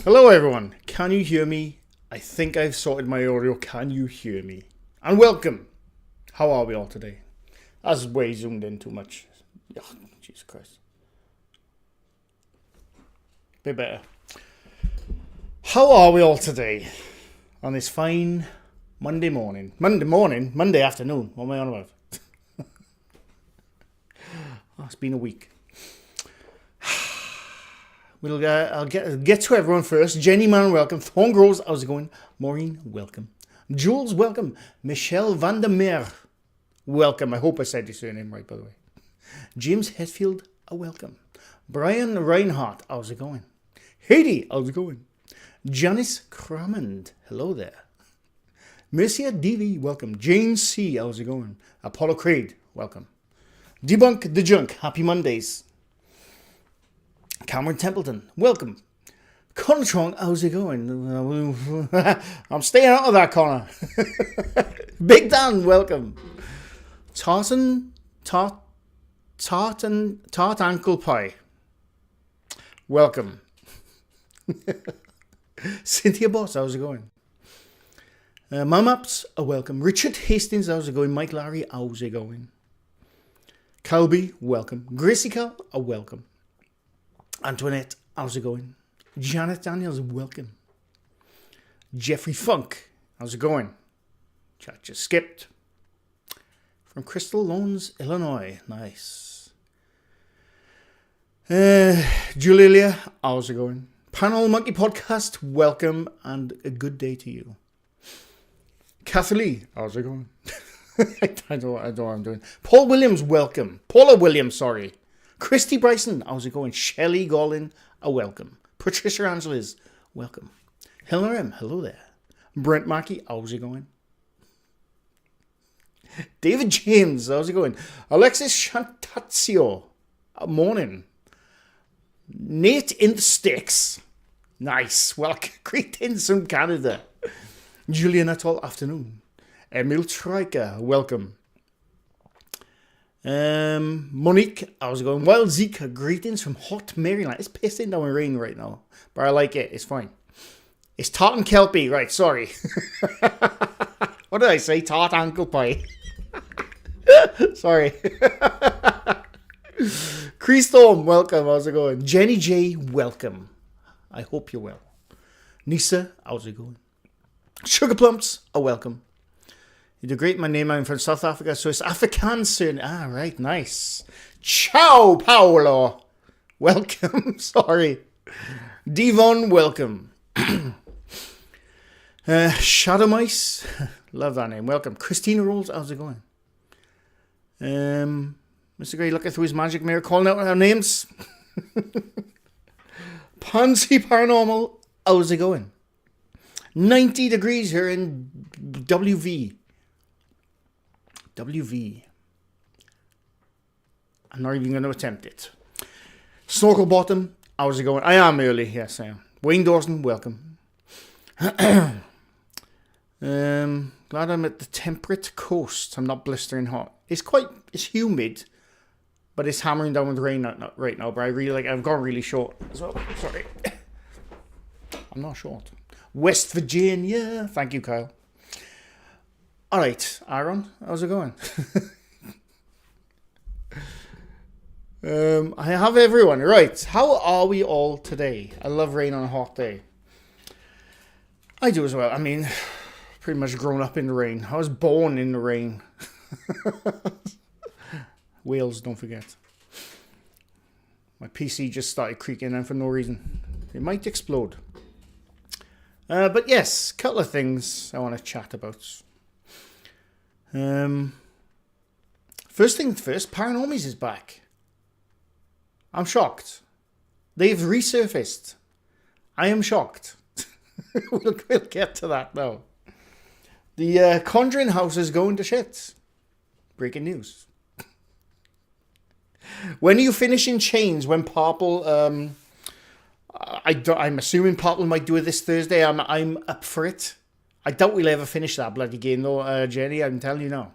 Hello everyone, can you hear me? I think I've sorted my audio, can you hear me? And welcome! How are we all today? That's way zoomed in too much. Oh, Jesus Christ. Bit better. How are we all today? On this fine Monday afternoon. What am I on about? Oh, it's been a week. I'll get to everyone first. Jenny Man, welcome. Thorn Grows, how's it going? Maureen, welcome. Jules, welcome. Michelle Vandermeer, welcome. I hope I said your surname right, by the way. James Hetfield, a welcome. Brian Reinhardt, how's it going? Haiti, how's it going? Janice Cramond, hello there. Mercia DV, welcome. Jane C, how's it going? Apollo Craig, welcome. Debunk the Junk, happy Mondays. Cameron Templeton, welcome. Connor, how's it going? I'm staying out of that, Connor. Big Dan, welcome. Tart Ankle Pie, welcome. Cynthia Boss, how's it going? Mamaps, welcome. Richard Hastings, how's it going? Mike Larry, how's it going? Calby, welcome. Gracie Cal, welcome. Antoinette, how's it going? Janet Daniels, welcome. Jeffrey Funk, how's it going? Chat just skipped. From Crystal Lawns, Illinois, nice. Julia, how's it going? Panel Monkey Podcast, welcome and a good day to you. Kathy Lee, how's it going? I don't know what I'm doing. Paul Williams, welcome. Paula Williams, sorry. Christy Bryson, how's it going? Shelley Gollin, a welcome. Patricia Angeles, welcome. Helen M, hello there. Brent Mackey, how's it going? David James, how's it going? Alexis Shantazio, morning. Nate in the Sticks, nice. Well, greetings from Canada. Julian Atoll, afternoon. Emil Triker, welcome. Monique, how's it going? Wild Zeke, greetings from hot Maryland. It's pissing down with rain right now, but I like it. It's fine. It's tart and kelpie, right? Sorry. What did I say? Tart ankle pie. Sorry. Christorm, welcome. How's it going? Jenny J, welcome. I hope you're well. Nisa, how's it going? Sugar Plumps, a welcome. You do great. My name, I'm from South Africa, so it's Afrikaans. Ah, right, nice. Ciao, Paolo. Welcome. Sorry. Devon, welcome. Shadow Mice, love that name. Welcome. Christina Rolls, how's it going? Mr. Gray looking through his magic mirror, calling out our names. Pansy Paranormal, how's it going? 90 degrees here in WV. I'm not even going to attempt it. Snorkel Bottom, how's it going? I am early, yes I am. Wayne Dawson, welcome. Glad I'm at the temperate coast. I'm not blistering hot. It's humid, but it's hammering down with rain right now. But I've gone really short as well. Sorry. I'm not short. West Virginia, thank you, Kyle. All right, Aaron, how's it going? I have everyone. Right, how are we all today? I love rain on a hot day. I do as well. I mean, pretty much grown up in the rain. I was born in the rain. Wales, don't forget. My PC just started creaking and for no reason. It might explode. But yes, a couple of things I want to chat about. First thing first, Paranormies is back. I'm shocked. They've resurfaced. I am shocked. We'll get to that now. The Conjuring house is going to shit. Breaking news. When are you finishing Chains? When Purple... I'm assuming Purple might do it this Thursday. I'm up for it. I doubt we'll ever finish that bloody game though, Jenny. I'm telling you now.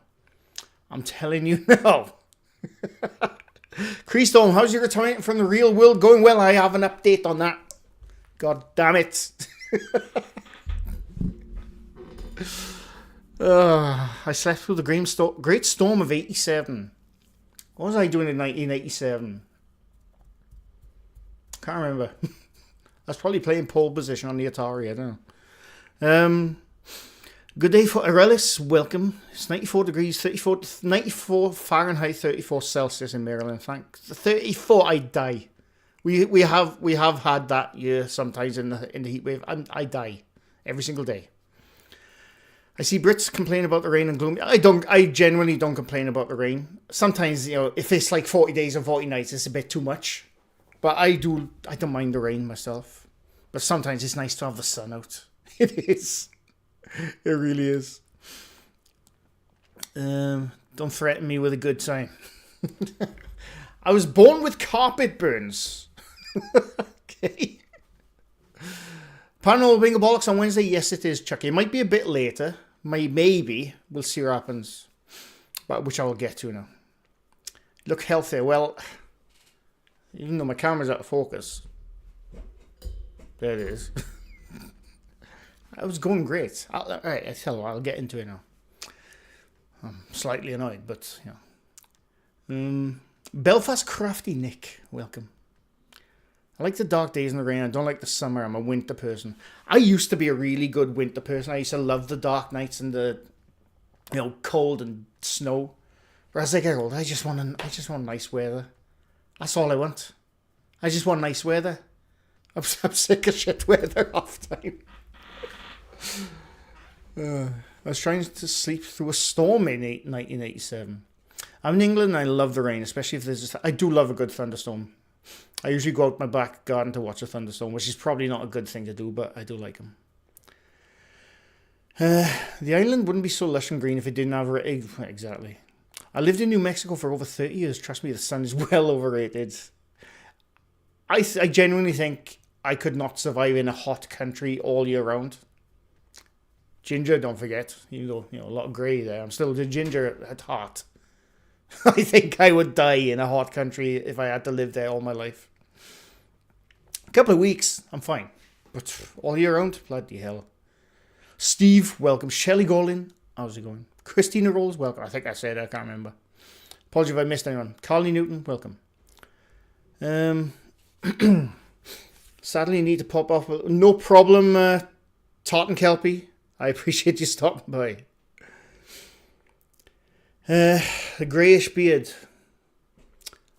Christone, how's your retirement from the real world going? Well, I have an update on that God damn it. I slept through the great storm of 87. What was I doing in 1987? Can't remember. I was probably playing pole position on the Atari, I don't know. Good day for Aurelis, welcome. It's 94 degrees, 94 Fahrenheit, 34 Celsius in Maryland. Thanks. 34, I die. We have had that year sometimes in the heat wave. I die every single day. I see Brits complain about the rain and gloom. I genuinely don't complain about the rain. Sometimes, if it's like 40 days and 40 nights, it's a bit too much. But I don't mind the rain myself. But sometimes it's nice to have the sun out. It is. It really is. Don't threaten me with a good time. I was born with carpet burns. Okay. Paranormal Bingo Bollocks on Wednesday. Yes, it is, Chucky. It might be a bit later. Maybe. We'll see what happens. But which I will get to now. Look healthier. Well, even though my camera's out of focus. There it is. I was going great. Alright, I tell you what, I'll get into it now. I'm slightly annoyed, but, Belfast Crafty Nick, welcome. I like the dark days in the rain. I don't like the summer. I'm a winter person. I used to be a really good winter person. I used to love the dark nights and the, cold and snow. But as I get older, I just want nice weather. That's all I want. I just want nice weather. I'm sick of shit weather half the time. I was trying to sleep through a storm in 1987. I'm in England and I love the rain, especially if there's I do love a good thunderstorm. I usually go out my back garden to watch a thunderstorm, which is probably not a good thing to do, but I do like them. The island wouldn't be so lush and green if it didn't have rain. Exactly. I lived in New Mexico for over 30 years. Trust me, the sun is well overrated. I genuinely think I could not survive in a hot country all year round. Ginger, don't forget. Even though, a lot of grey there. I'm still the ginger at heart. I think I would die in a hot country if I had to live there all my life. A couple of weeks, I'm fine. But all year round, bloody hell. Steve, welcome. Shelley Golin, how's it going? Christina Rolls, welcome. I think I said it, I can't remember. Apologies if I missed anyone. Carly Newton, welcome. Sadly, you need to pop off. No problem, Tartan Kelpie. I appreciate you stopping by. The greyish beard.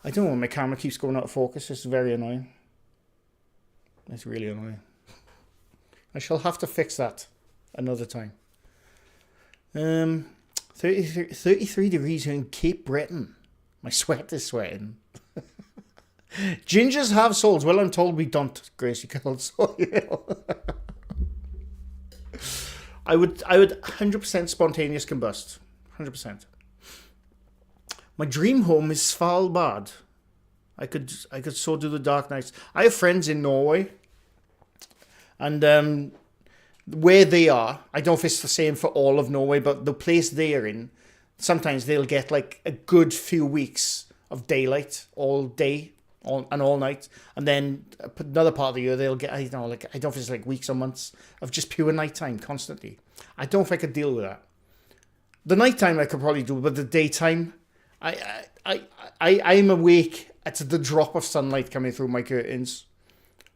I don't know, my camera keeps going out of focus. It's very annoying. It's really annoying. I shall have to fix that another time. 33 degrees here in Cape Breton. My sweat is sweating. Gingers have souls. Well, I'm told we don't, Gracie Kettle. So, I would 100% spontaneous combust. 100%. My dream home is Svalbard. I could so do the dark nights. I have friends in Norway. And where they are, I don't know if it's the same for all of Norway, but the place they're in, sometimes they'll get like a good few weeks of daylight all day and all night. And then another part of the year, they'll get, I don't know if it's like weeks or months of just pure nighttime constantly. I don't know if I could deal with that. The nighttime I could probably do, but the daytime, I'm awake at the drop of sunlight coming through my curtains.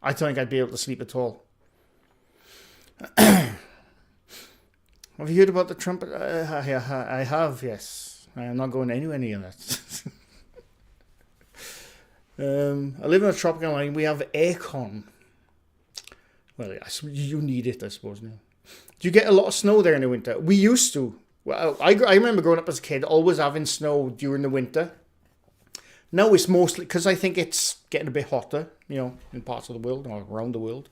I don't think I'd be able to sleep at all. Have you heard about the trumpet? I have, yes. I'm not going anywhere near that. I live in a tropical island. We have aircon. Well, you need it, I suppose, now. Do you get a lot of snow there in the winter? We used to. Well, I remember growing up as a kid, always having snow during the winter. Now it's mostly, because I think it's getting a bit hotter, in parts of the world, or around the world.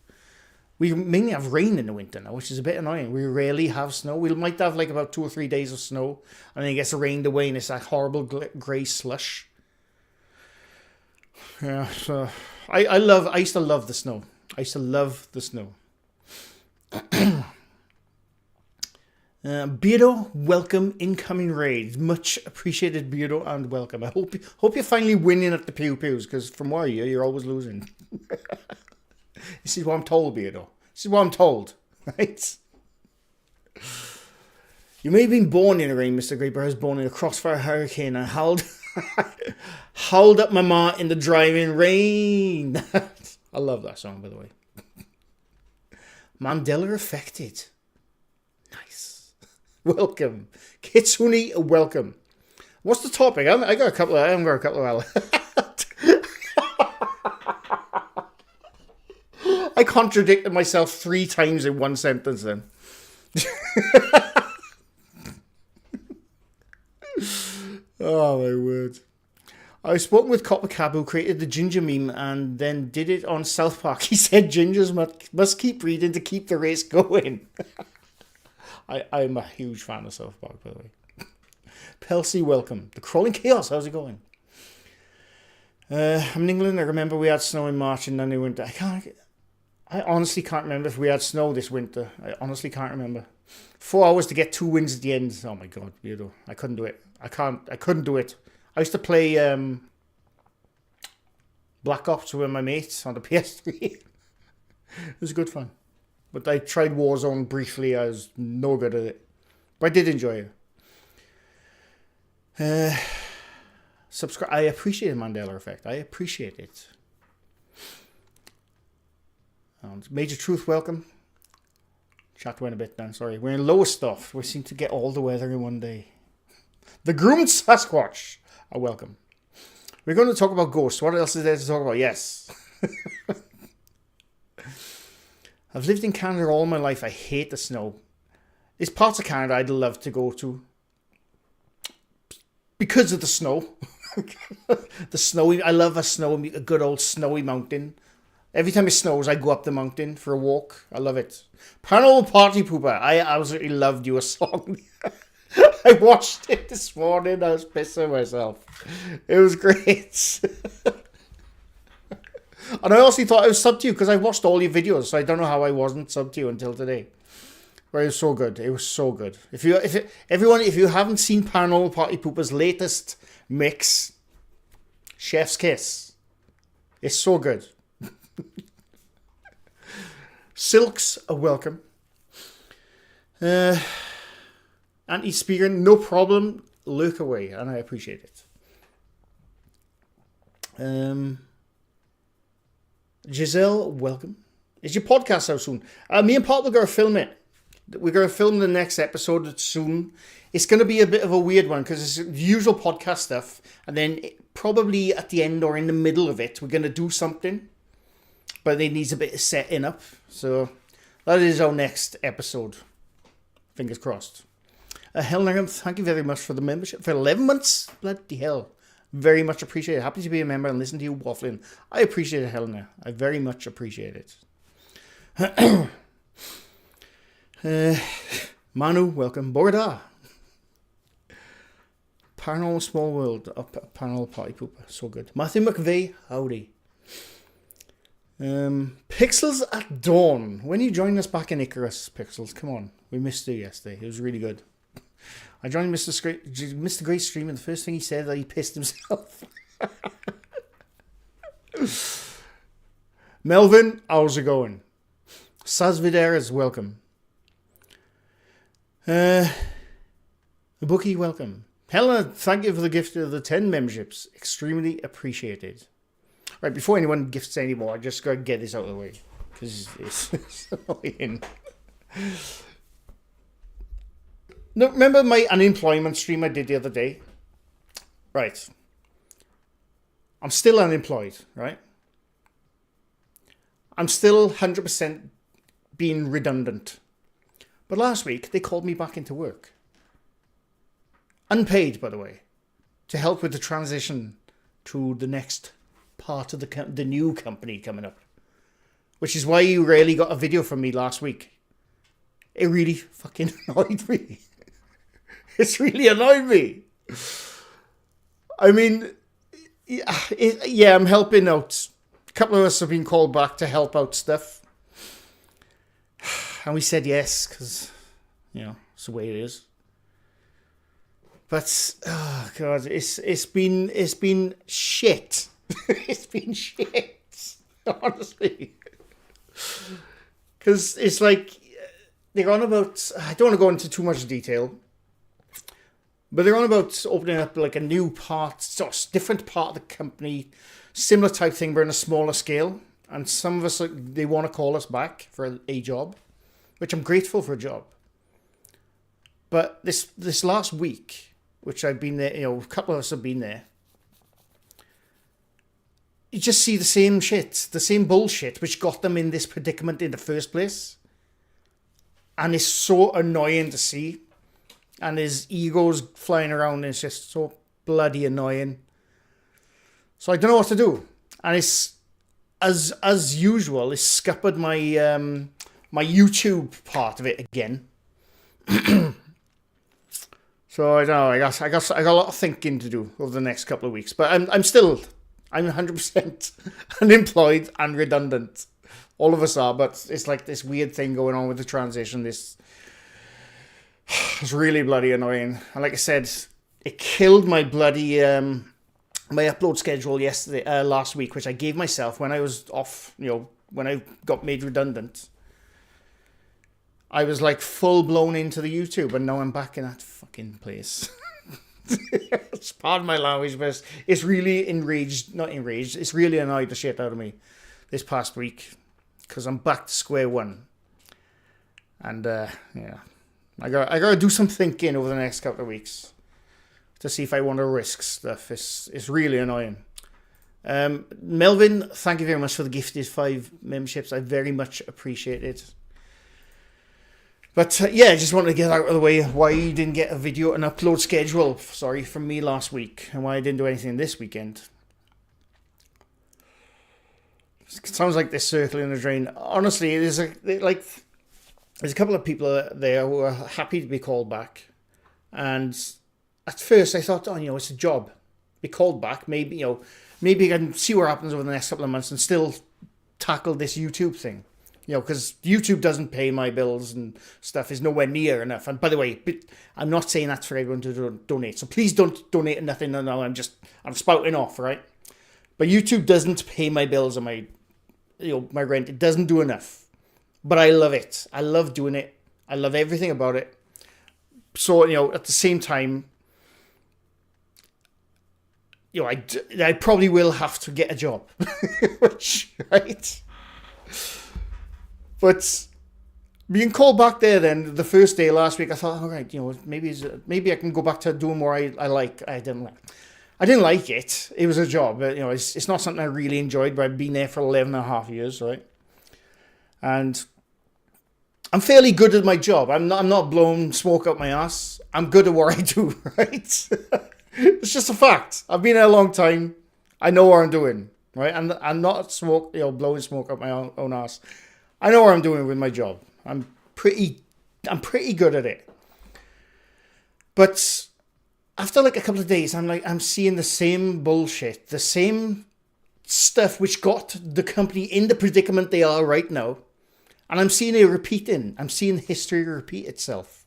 We mainly have rain in the winter now, which is a bit annoying. We rarely have snow. We might have like about 2 or 3 days of snow, and then it gets rained away, and it's that horrible grey slush. Yeah, so I used to love the snow. I used to love the snow. Beardo, welcome, incoming raid. Much appreciated, Beardo, and welcome. I hope you're finally winning at the pew pews, because from where you're always losing. This is what I'm told, Beardo. This is what I'm told. Right? You may have been born in a rain, Mr. Great, but I was born in a crossfire hurricane and howled up my ma in the driving rain. I love that song, by the way. Mandela affected. Nice. Welcome. Kitsune, welcome. What's the topic? I got a couple of I contradicted myself 3 times in one sentence then. Oh my word. I spoke with Copper Cab, who created the ginger meme and then did it on South Park. He said gingers must keep breeding to keep the race going. I'm a huge fan of South Park, by the way. Pelsey, welcome. The Crawling Chaos, how's it going? I'm in England. I remember we had snow in March and then they went. I honestly can't remember if we had snow this winter. I honestly can't remember. 4 hours to get 2 wins at the end. Oh my god, weirdo. I couldn't do it. I couldn't do it. I used to play Black Ops with my mates on the PS3. It was good fun. But I tried Warzone briefly. I was no good at it. But I did enjoy it. Subscribe. I appreciate the Mandela Effect. I appreciate it. Major Truth, welcome. Chat went a bit down, sorry. We're in lower stuff. We seem to get all the weather in one day. The Groomed Sasquatch, welcome. We're going to talk about ghosts. What else is there to talk about? Yes. I've lived in Canada all my life. I hate the snow. There's parts of Canada I'd love to go to. Because of the snow. The snowy, I love a good old snowy mountain. Every time it snows, I go up the mountain for a walk. I love it. Paranormal Party Pooper. I absolutely loved your song. I watched it this morning. I was pissing myself. It was great. And I also thought I was sub to you because I watched all your videos. So I don't know how I wasn't sub to you until today. But it was so good. It was so good. If you haven't seen Paranormal Party Pooper's latest mix, Chef's Kiss, it's so good. Silks are welcome. Anti-speaker, no problem. Look away, and I appreciate it. Giselle, welcome. Is your podcast out soon? Me and Pop are going to film it. We're going to film the next episode soon. It's going to be a bit of a weird one because it's the usual podcast stuff, and then probably at the end or in the middle of it, we're going to do something. But it needs a bit of setting up. So that is our next episode. Fingers crossed. Helena, thank you very much for the membership. For 11 months? Bloody hell. Very much appreciated. Happy to be a member and listen to you waffling. I appreciate it, Helena. I very much appreciate it. Manu, welcome. Borda. Paranormal Small World. Paranormal Party Pooper. So good. Matthew McVeigh, howdy. Pixels at Dawn. When you joined us back in Icarus, Pixels, come on. We missed you yesterday. It was really good. I joined Mr. Great stream and the first thing he said that he pissed himself. Melvin, how's it going? Sazvideras, welcome. Bookie, welcome. Helena, thank you for the gift of the 10 memberships. Extremely appreciated. Right, before anyone gifts anymore, I just got to get this out of the way. Because it's annoying. No, remember my unemployment stream I did the other day? Right. I'm still unemployed, right? I'm still 100% being redundant. But last week, they called me back into work. Unpaid, by the way. To help with the transition to the next part of the new company coming up. Which is why you rarely got a video from me last week. It really fucking annoyed me. It's really annoyed me. I mean, yeah, I'm helping out. A couple of us have been called back to help out stuff. And we said yes, because, you know, it's the way it is. But, oh God, it's been shit. It's been shit. Honestly. Because it's like, they're on about, I don't want to go into too much detail, but they're on about opening up like a new part, so different part of the company, similar type thing, but on a smaller scale. And some of us, they want to call us back for a job, which I'm grateful for a job. But this last week, which I've been there, a couple of us have been there, you just see the same shit, the same bullshit, which got them in this predicament in the first place. And it's so annoying to see. And his ego's flying around, and it's just so bloody annoying. So I don't know what to do. And it's, as usual, it's scuppered my my YouTube part of it again. So I don't know. I got a lot of thinking to do over the next couple of weeks. But I'm 100% unemployed and redundant. All of us are, but it's like this weird thing going on with the transition. It's really bloody annoying. And like I said, it killed my bloody my upload schedule last week, which I gave myself when I was off. When I got made redundant. I was like full blown into the YouTube, and now I'm back in that fucking place. It's part of my language, but it's really not enraged. It's really annoyed the shit out of me this past week, because I'm back to square one. And yeah, I gotta do some thinking over the next couple of weeks to see if I want to risk stuff. It's really annoying. Melvin, thank you very much for the gifted 5 memberships. I very much appreciate it. But yeah, I just wanted to get out of the way why you didn't get an upload schedule, from me last week, and why I didn't do anything this weekend. It sounds like they're circling the drain. Honestly, there's a couple of people there who are happy to be called back. And at first I thought, it's a job. Be called back. Maybe I can see what happens over the next couple of months and still tackle this YouTube thing. Because YouTube doesn't pay my bills and stuff, is nowhere near enough. And by the way, I'm not saying that's for everyone to donate. So please don't donate nothing. No, I'm spouting off, right? But YouTube doesn't pay my bills and my rent. It doesn't do enough. But I love it. I love doing it. I love everything about it. So, at the same time, I probably will have to get a job. Right? But being called back there then, the first day last week, I thought, all right, maybe I can go back to doing more I like. I didn't like it. It was a job. But, it's not something I really enjoyed, but I've been there for 11 and a half years, right? And I'm fairly good at my job. I'm not blowing smoke up my ass. I'm good at what I do, right? It's just a fact. I've been there a long time. I know what I'm doing, right? And I'm not blowing smoke up my own ass. I know what I'm doing with my job. I'm pretty good at it. But after like a couple of days, I'm seeing the same bullshit, the same stuff which got the company in the predicament they are right now. And I'm seeing it repeating. I'm seeing history repeat itself.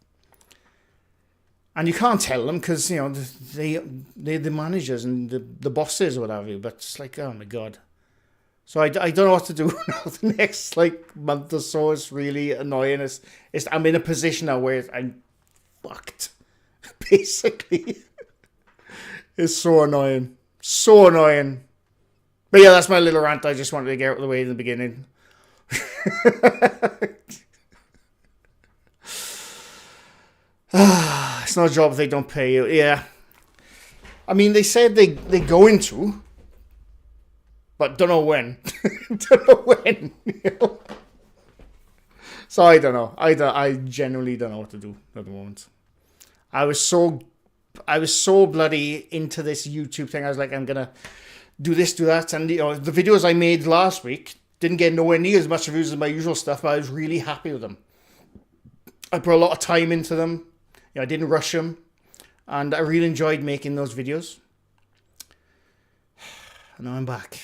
And you can't tell them because, they're the managers and the bosses or whatever. But it's like, oh my God. So I don't know what to do now. The next month or so is really annoying. I'm in a position now where I'm fucked. Basically. It's so annoying. So annoying. But yeah, that's my little rant. I just wanted to get out of the way in the beginning. It's not a job if they don't pay you. Yeah. I mean, they said they're going to. But don't know when. Don't know when. So I don't know. I genuinely don't know what to do at the moment. I was so bloody into this YouTube thing. I was like, I'm gonna do this, do that, and the videos I made last week didn't get nowhere near as much views as my usual stuff. But I was really happy with them. I put a lot of time into them. I didn't rush them, and I really enjoyed making those videos. And now I'm back.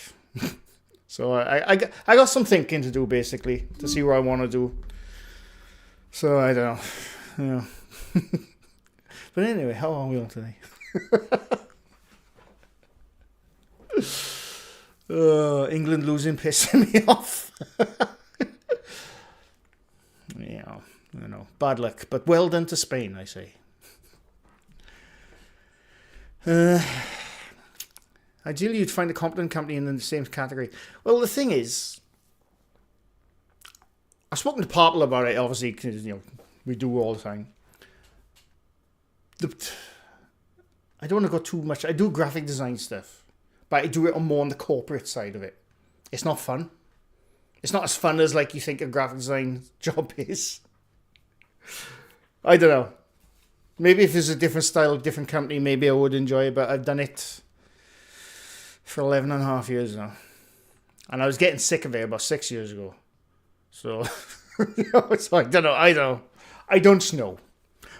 So I got some thinking to do, basically, to see what I want to do. So I don't know. But anyway, how are we on today? England losing pissing me off. Bad luck, but well done to Spain, I say. Ideally, you'd find a competent company in the same category. Well, the thing is, I've spoken to Parple about it, obviously, because, we do all the time. I don't want to go too much. I do graphic design stuff, but I do it more on the corporate side of it. It's not fun. It's not as fun as like you think a graphic design job is. I don't know. Maybe if it's a different style, different company, maybe I would enjoy it, but I've done it for 11 and a half years now. And I was getting sick of it about 6 years ago. So, so I don't know. I don't know.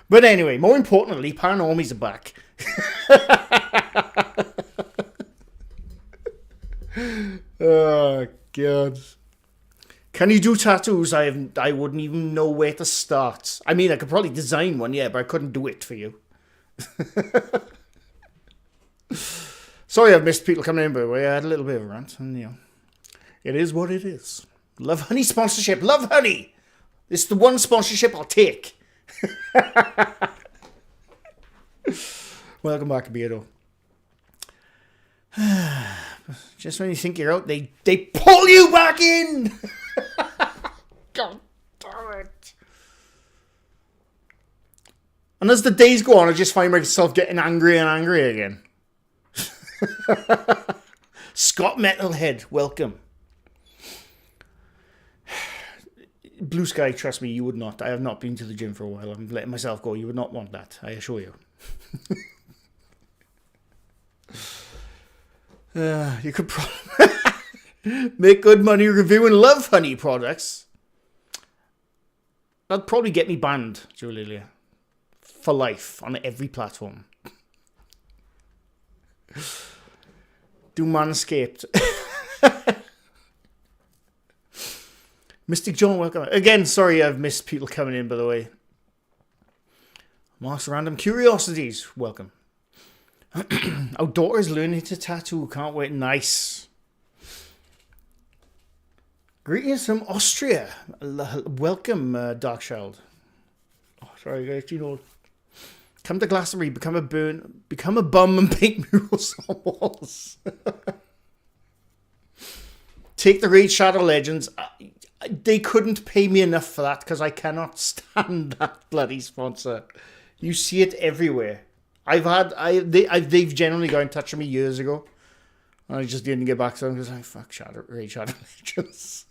But anyway, more importantly, Paranormies are back. Oh, God. Can you do tattoos? I wouldn't even know where to start. I mean, I could probably design one, yeah, but I couldn't do it for you. Sorry I've missed people coming in, but I had a little bit of a rant. And, it is what it is. Love Honey sponsorship. Love Honey. It's the one sponsorship I'll take. Welcome back, Beardo. Just when you think you're out, they pull you back in. God damn it. And as the days go on, I just find myself getting angry and angry again. Scott Metalhead, welcome. Blue Sky, trust me, you would not. I have not been to the gym for a while. I'm letting myself go. You would not want that, I assure you. You could probably make good money reviewing Love Honey products. That'd probably get me banned, Julia, for life on every platform. Do Manscaped. Mystic John, welcome. Again, sorry I've missed people coming in, by the way. Mark's Random Curiosities, welcome. Our daughter is learning to tattoo. Can't wait. Nice. Greetings from Austria. Welcome, Darkchild. Oh, sorry, guys. Come to Glastonbury, become a bum and paint murals on walls. Take the Raid Shadow Legends. They couldn't pay me enough for that because I cannot stand that bloody sponsor. You see it everywhere. They've generally got in touch with me years ago. And I just didn't get back to them because fuck Raid Shadow Legends.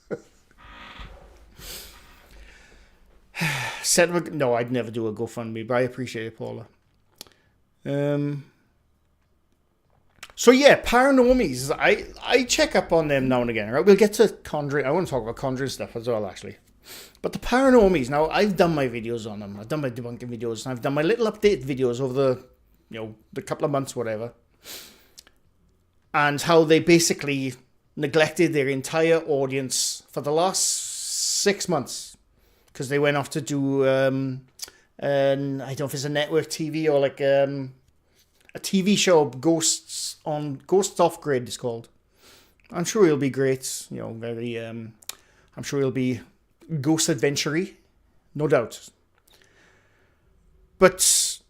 No, I'd never do a GoFundMe, but I appreciate it, Paula. So yeah, Paranormies. I check up on them now and again. Right, we'll get to Conjuring. I want to talk about Conjuring stuff as well, actually. But the Paranormies. Now, I've done my videos on them. I've done my debunking videos, and I've done my little update videos over the couple of months, whatever. And how they basically neglected their entire audience for the last 6 months. Because they went off to do, I don't know if it's a network TV or like a TV show, Ghosts Off Grid it's called. I'm sure it'll be great, very, I'm sure it'll be ghost adventure-y, no doubt. But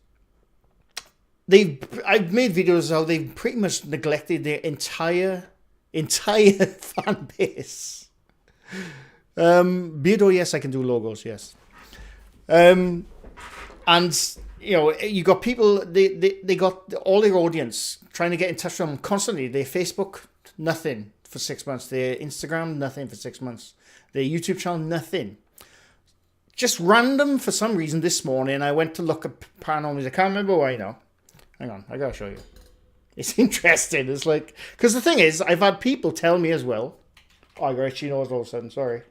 I've made videos how they've pretty much neglected their entire fan base. Beardo, yes, I can do logos, yes. And you got people, they got all their audience trying to get in touch with them constantly. Their Facebook, nothing for 6 months. Their Instagram, nothing for 6 months. Their YouTube channel, nothing. Just random, for some reason, this morning, I went to look at Paranormies. I can't remember why now. Hang on, I gotta show you. It's interesting. It's like, because the thing is, I've had people tell me as well. Oh, I got knows all of a sudden, sorry.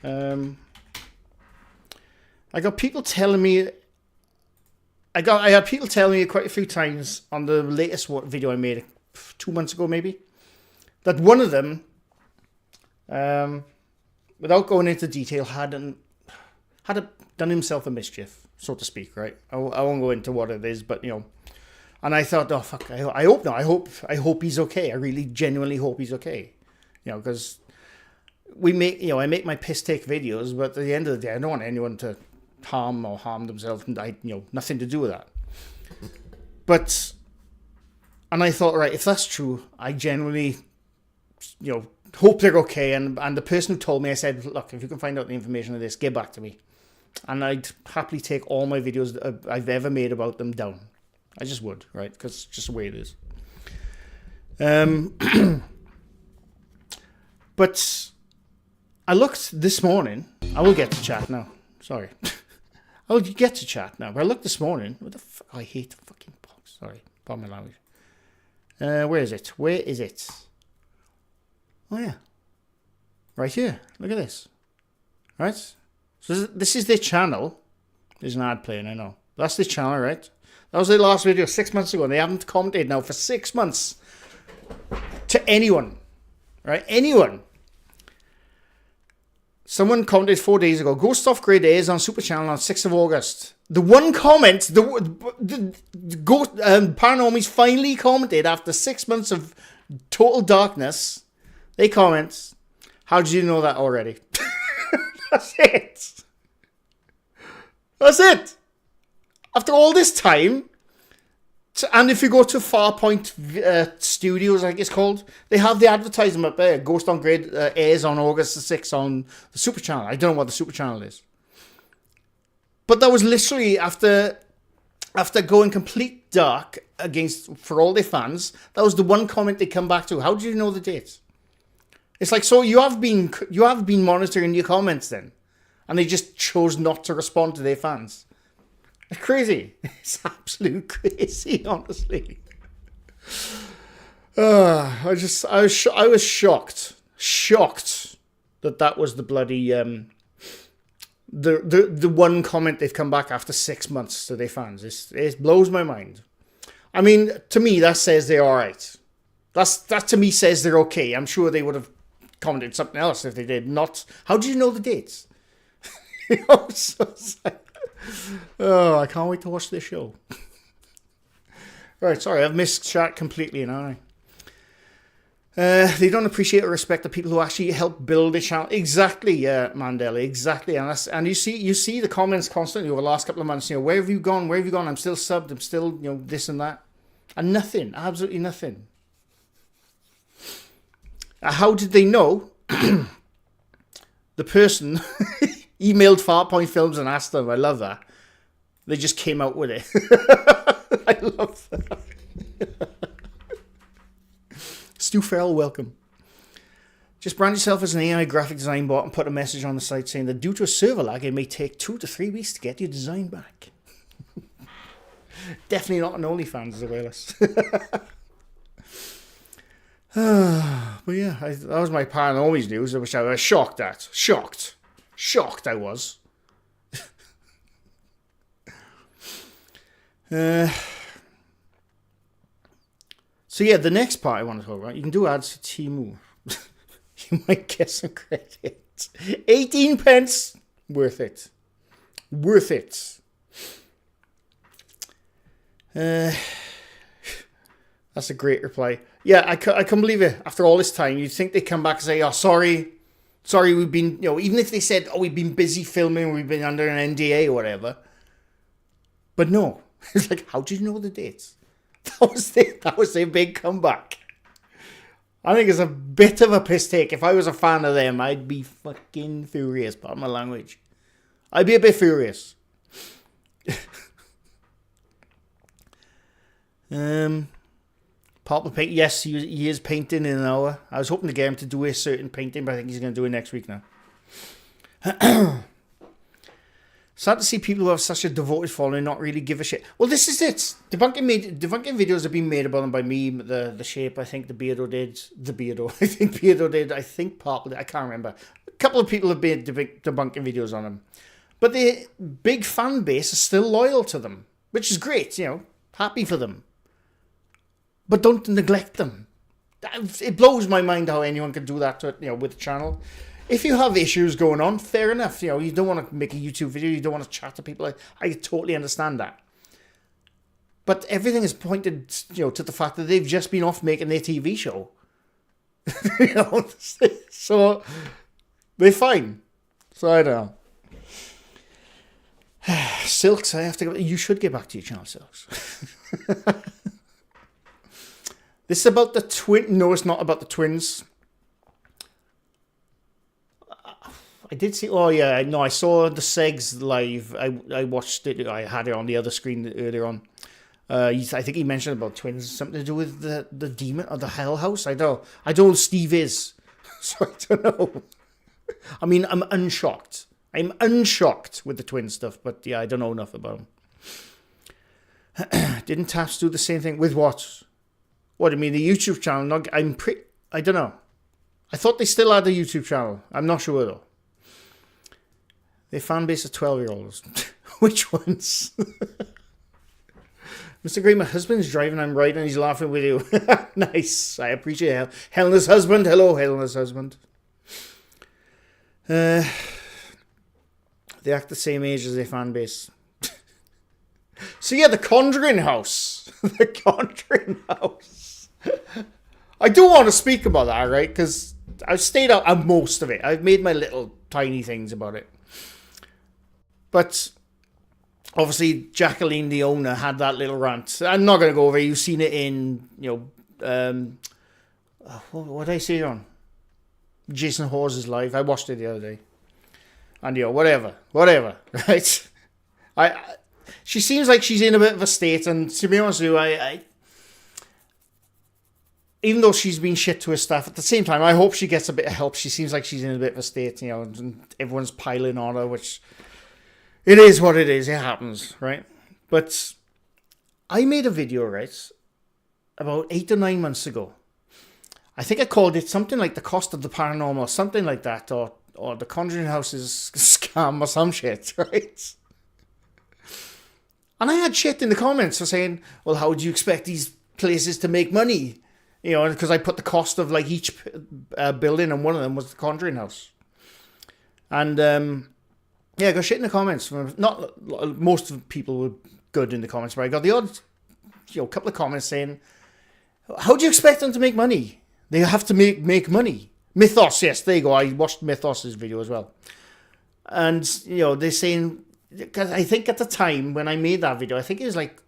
I got people telling me. I had people telling me quite a few times on the latest video I made 2 months ago, maybe, that one of them, without going into detail, had done himself a mischief, so to speak. Right? I won't go into what it is, but and I thought, oh fuck, I hope not. I hope he's okay. I really genuinely hope he's okay. Because I make my piss take videos, but at the end of the day, I don't want anyone to harm themselves, and nothing to do with that. But, and I thought, right, if that's true, I genuinely, hope they're okay. And the person who told me, I said, look, if you can find out the information of this, get back to me. And I'd happily take all my videos that I've ever made about them down. I just would, right? Because it's just the way it is. But I looked this morning. I will get to chat now. Sorry. I will get to chat now. But I looked this morning. What the fuck? I hate the fucking box. Sorry. Pardon my language. Where is it? Where is it? Oh, yeah. Right here. Look at this. Right? So this is their channel. There's an ad playing, I know. That's their channel, right? That was their last video 6 months ago. And they haven't commented now for 6 months to anyone. Right? Anyone. Someone commented 4 days ago, Ghost Off Grade A is on Super Channel on 6th of August. The one comment, Paranormies finally commented after 6 months of total darkness. They comment, how did you know that already? That's it. That's it. After all this time, and if you go to Farpoint Studios, I think it's called, they have the advertisement up there. Ghost on Grade airs on August the 6th on the Super Channel. I don't know what the Super Channel is. But that was literally after going complete dark for all their fans. That was the one comment they come back to. How did you know the date? It's like, so you have been monitoring your comments then, and they just chose not to respond to their fans. It's crazy. It's absolute crazy, honestly. I was shocked that was the bloody the one comment they've come back after 6 months to their fans. It blows my mind. I mean, to me, that says they're all right. That to me says they're okay. I'm sure they would have commented something else if they did. Not, how do you know the dates? So it's like, oh, I can't wait to watch this show. Right, sorry, I've missed chat completely now. They don't appreciate or respect the people who actually help build a channel. Exactly, Mandela, exactly. And you see the comments constantly over the last couple of months. Where have you gone? Where have you gone? I'm still subbed. I'm still, this and that. And nothing, absolutely nothing. How did they know? The person emailed Farpoint Films and asked them. I love that. They just came out with it. I love that. Stu Farrell, welcome. Just brand yourself as an AI graphic design bot and put a message on the site saying that due to a server lag, it may take 2 to 3 weeks to get your design back. Definitely not an OnlyFans, as well as. But yeah, that was my Paranormies news, which I was shocked at. Shocked I was. So yeah, the next part I want to talk about, you can do ads for Temu. You might get some credit. 18 pence. Worth it. Worth it. That's a great reply. Yeah, I can't believe it. After all this time, you'd think they'd come back and say, oh, sorry, we've been, even if they said, oh, we've been busy filming, we've been under an NDA or whatever. But no. It's like, how did you know the dates? That was their big comeback. I think it's a bit of a piss take. If I was a fan of them, I'd be fucking furious. Pardon my language. I'd be a bit furious. Purple paint. Yes, he is painting in an hour. I was hoping to get him to do a certain painting, but I think he's going to do it next week now. Sad to see people who have such a devoted following not really give a shit. Well, this is it. Debunking videos have been made about them by me, the Shape, I think the Beardo did. I think Beardo did. I think Purple did. I can't remember. A couple of people have made debunking videos on them. But the big fan base is still loyal to them, which is great, happy for them. But don't neglect them. It blows my mind how anyone can do that to it, with the channel. If you have issues going on, fair enough. You don't want to make a YouTube video. You don't want to chat to people. I totally understand that. But everything is pointed, to the fact that they've just been off making their TV show. So they're fine. So I don't Silks, I have to go. You should get back to your channel, Silks. This is about the twin. No, it's not about the twins. I did see. Oh yeah, no, I saw the Segs live. I watched it. I had it on the other screen earlier on. I think he mentioned about twins, something to do with the demon or the Hell House. I don't know who Steve is, so I don't know. I mean, I'm unshocked. I'm unshocked with the twin stuff, but yeah, I don't know enough about him. Didn't Taps do the same thing with what? What do you mean, the YouTube channel? I don't know. I thought they still had a YouTube channel. I'm not sure though. Their fan base of 12-year-olds. Which ones? Mr. Gray, my husband's driving, I'm riding, and he's laughing with you. Nice. I appreciate it. Helena's husband. Hello, Helena's husband. They act the same age as their fan base. So yeah, the Conjuring house. The Conjuring house. I do want to speak about that, right? Because I've stayed out on most of it. I've made my little tiny things about it. But obviously, Jacqueline, the owner, had that little rant. I'm not going to go over it. You've seen it in, what did I say on? Jason Hawes' live. I watched it the other day. And, whatever, right? She seems like she's in a bit of a state, and to be honest with you, even though she's been shit to her staff, at the same time, I hope she gets a bit of help. She seems like she's in a bit of a state, and everyone's piling on her, which... It is what it is. It happens, right? But I made a video, right, about 8 or 9 months ago. I think I called it something like The Cost of the Paranormal, something like that, or The Conjuring House is a scam or some shit, right? And I had shit in the comments for saying, well, how would you expect these places to make money? Because I put the cost of like each building, and one of them was The Conjuring House. And... yeah, I got shit in the comments. Not most of the people were good in the comments, but I got the odd, couple of comments saying, "How do you expect them to make money? They have to make money." Mythos, yes, there you go. I watched Mythos's video as well, and they're saying, because I think at the time when I made that video, I think it was like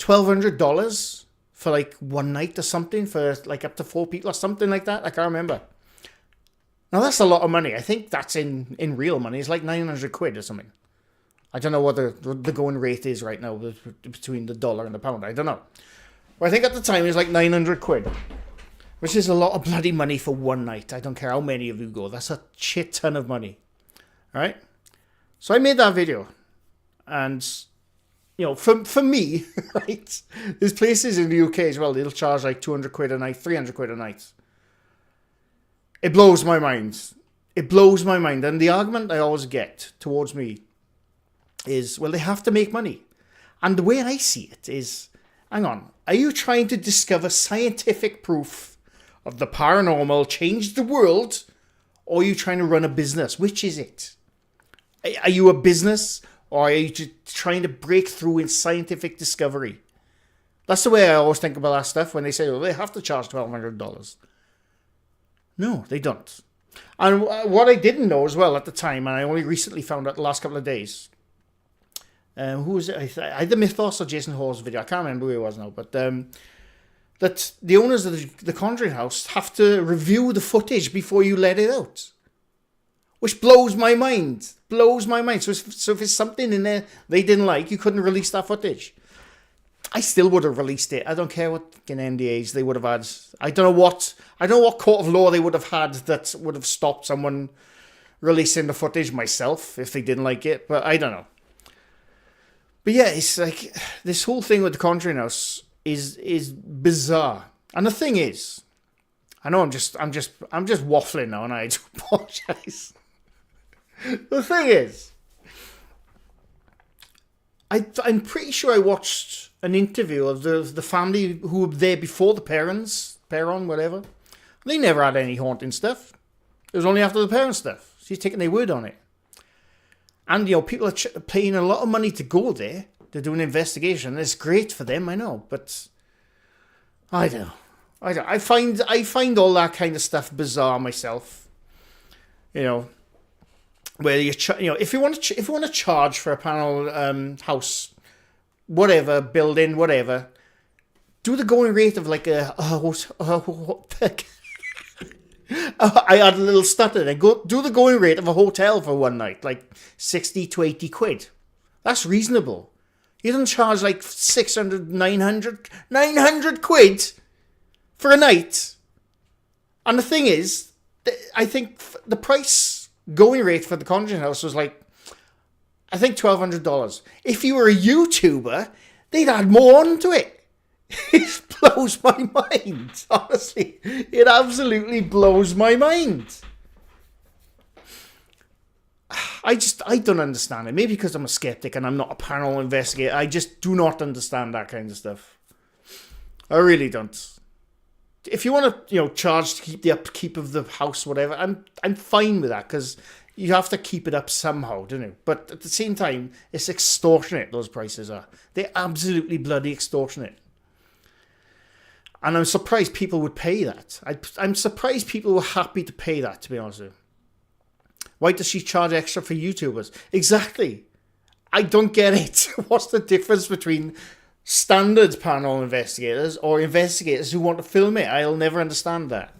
$1,200 for like one night or something for like up to 4 people or something like that. I can't remember. Now, that's a lot of money. I think that's in real money. It's like 900 quid or something. I don't know what the going rate is right now between the dollar and the pound. I don't know. But I think at the time it was like 900 quid, which is a lot of bloody money for one night. I don't care how many of you go. That's a shit ton of money. All right? So I made that video. And, for me, right, there's places in the UK as well. They'll charge like 200 quid a night, 300 quid a night. It blows my mind. It blows my mind. And the argument I always get towards me is, well, they have to make money. And the way I see it is, hang on, are you trying to discover scientific proof of the paranormal changed the world? Or are you trying to run a business? Which is it? Are you a business? Or are you just trying to break through in scientific discovery? That's the way I always think about that stuff when they say, well, they have to charge $1,200. No, they don't. And what I didn't know as well at the time, and I only recently found out the last couple of days, who was it? I had the Mythos or Jason Hall's video. I can't remember who it was now, but that the owners of the Conjuring House have to review the footage before you let it out, which blows my mind. Blows my mind. So if it's something in there they didn't like, you couldn't release that footage. I still would have released it. I don't care what fucking NDAs they would have had. I don't know what court of law they would have had that would have stopped someone releasing the footage myself if they didn't like it. But I don't know. But yeah, it's like this whole thing with the Conjuring House is bizarre. And the thing is, I know I'm just waffling now, and I do apologize. The thing is, I'm pretty sure I watched an interview of the family who were there before the parents, whatever. They never had any haunting stuff. It was only after the parents' stuff. She's taking their word on it. And, people are paying a lot of money to go there to do an investigation. It's great for them, I know. But I don't know. I find all that kind of stuff bizarre myself. where if you want to charge for a panel house, whatever building, whatever, do the going rate of like I had a little stutter there. Do the going rate of a hotel for one night, like 60 to 80 quid. That's reasonable. You don't charge like 600, 900 quid for a night. And the thing is, I think the price going rate for the Conjuring house was like, I think $1,200. If you were a YouTuber, they'd add more onto it. It blows my mind. Honestly, it absolutely blows my mind. I don't understand it. Maybe because I'm a skeptic and I'm not a paranormal investigator. I just do not understand that kind of stuff. I really don't. If you want to, charge to keep the upkeep of the house, whatever, I'm fine with that, because you have to keep it up somehow, don't you? But at the same time, it's extortionate. Those prices are. They're absolutely bloody extortionate. And I'm surprised people would pay that. I'm surprised people were happy to pay that, to be honest with you. Why does she charge extra for YouTubers? Exactly. I don't get it. What's the difference between standard paranormal investigators or investigators who want to film it? I'll never understand that.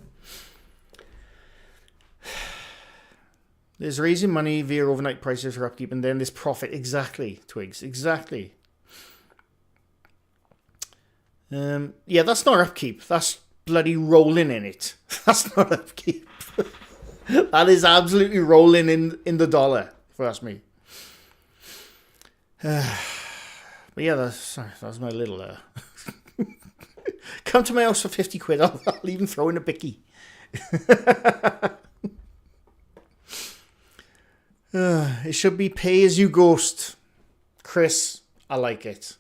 There's raising money via overnight prices for upkeep, and then there's profit. Exactly, Twigs. Exactly. Yeah, that's not upkeep. That's bloody rolling in it. That's not upkeep. That is absolutely rolling in the dollar, if you ask me. But yeah, that's my little... Come to my house for 50 quid. I'll even throw in a bicky. It should be pay as you ghost. Chris, I like it.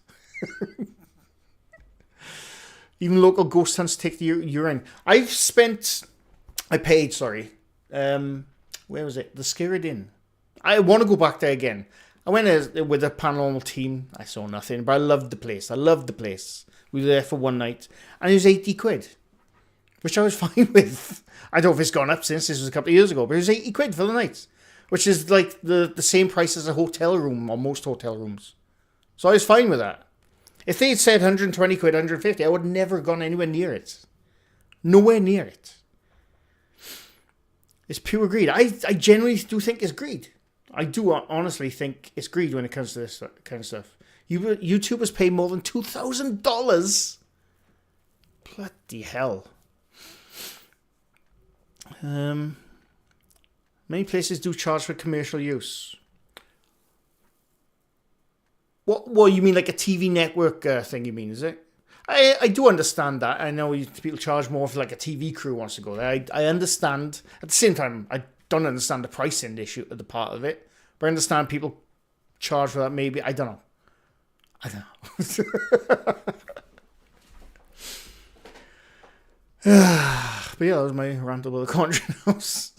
Even local ghost hunts take the urine. I paid, where was it? The Scarred Inn. I want to go back there again. I went with a paranormal team. I saw nothing, but I loved the place. We were there for one night, and it was 80 quid, which I was fine with. I don't know if it's gone up since. This was a couple of years ago, but it was 80 quid for the night, which is like the same price as a hotel room, or most hotel rooms. So I was fine with that. If they had said 120 quid, 150, I would never have gone anywhere near it. Nowhere near it. It's pure greed. I genuinely do think it's greed. I do honestly think it's greed when it comes to this kind of stuff. YouTubers pay more than $2,000. Bloody hell. Many places do charge for commercial use. What you mean, like a TV network thing, you mean, is it? I do understand that. I know people charge more for like a TV crew wants to go there. I understand. At the same time, I don't understand the pricing issue at the part of it. But I understand people charge for that maybe. I don't know. But yeah, that was my rant about the Conjuring house.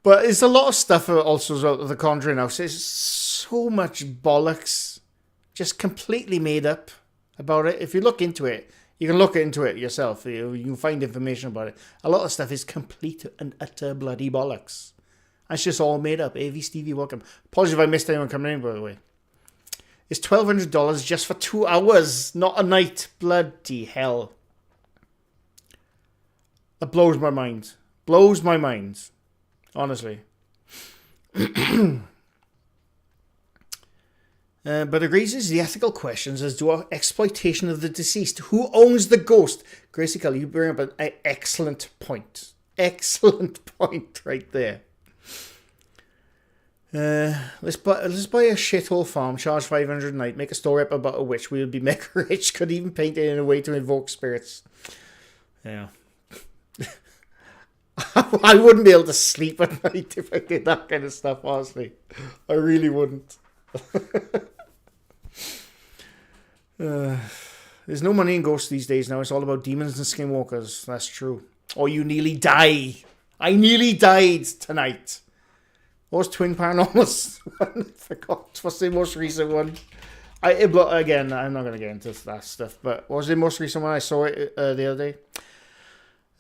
But it's a lot of stuff also about the Conjuring house. It's so much bollocks, just completely made up about it. If you look into it, you can look into it yourself. You can find information about it. A lot of stuff is complete and utter bloody bollocks. It's just all made up. AV Stevie, welcome. Apologies if I missed anyone coming in, by the way. It's $1,200 just for 2 hours, not a night. Bloody hell. That blows my mind. Blows my mind. Honestly. But it raises the ethical questions as to exploitation of the deceased. Who owns the ghost? Gracie Kelly, you bring up an excellent point. Excellent point right there. Let's buy a shithole farm, charge 500 a night, make a story up about a witch. We would be mega rich, could even paint it in a way to invoke spirits. Yeah. I wouldn't be able to sleep at night if I did that kind of stuff, honestly. I really wouldn't. There's no money in ghosts these days now. It's all about demons and skinwalkers. That's true. Or you nearly die. I nearly died tonight. What was Twin Paranormals? I forgot. What's the most recent one? Again, I'm not going to get into that stuff, but what was the most recent one? I saw it the other day.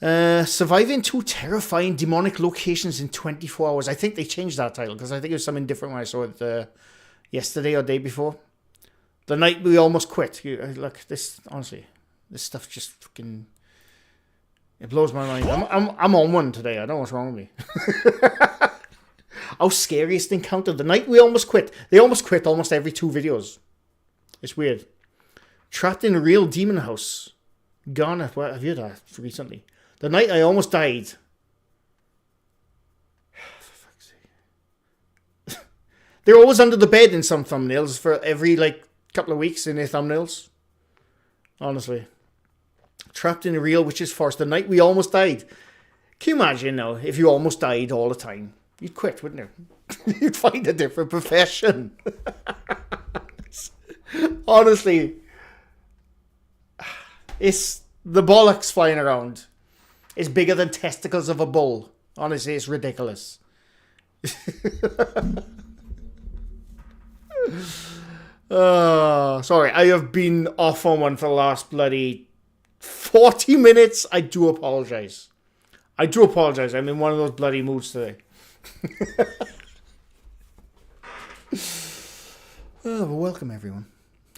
Surviving 2 terrifying demonic locations in 24 hours. I think they changed that title because I think it was something different when I saw it yesterday or day before. The night we almost quit. Look, this, honestly, this stuff just fucking... It blows my mind. I'm on one today. I don't know what's wrong with me. Our scariest encounter. The night we almost quit. They almost quit almost every 2 videos. It's weird. Trapped in a real demon house. Ghana. What have you heard that recently? The night I almost died. For fuck's sake. They're always under the bed in some thumbnails for every couple of weeks in their thumbnails. Honestly. Trapped in a real witch's forest. The night we almost died. Can you imagine now if you almost died all the time? You'd quit, wouldn't you? You'd find a different profession. Honestly. It's the bollocks flying around. It's bigger than testicles of a bull. Honestly, it's ridiculous. Sorry, I have been off on one for the last bloody 40 minutes. I do apologise. I'm in one of those bloody moods today. Well, welcome everyone.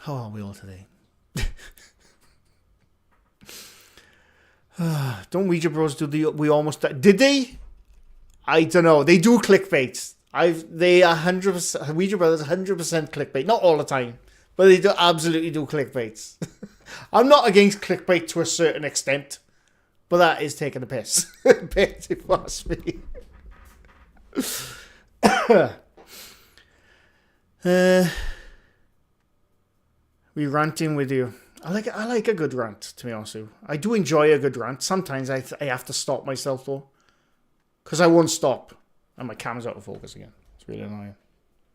How are we all today? Don't Ouija Bros do the we almost died? Did they? I don't know. They do clickbait. They 100% Ouija Brothers 100% clickbait. Not all the time, but they do absolutely do clickbaits. I'm not against clickbait to a certain extent, but that is taking the piss. If you ask me. We ranting with you. I like a good rant, to be honest with you. I do enjoy a good rant. Sometimes I have to stop myself, though. Because I won't stop. And my camera's out of focus again. It's really annoying.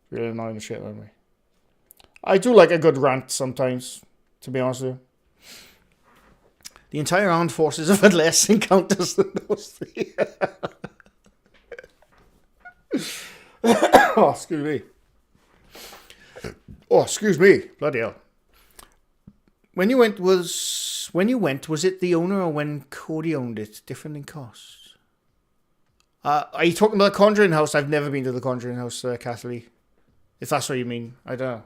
Really annoying the shit out of me. I do like a good rant sometimes, to be honest with you. The entire armed forces have had less encounters than those 3. Oh, excuse me. Oh, excuse me. Bloody hell. When you went, was it the owner or when Cody owned it? Different in cost. Are you talking about the Conjuring house? I've never been to the Conjuring house, Kathleen. If that's what you mean, I don't know.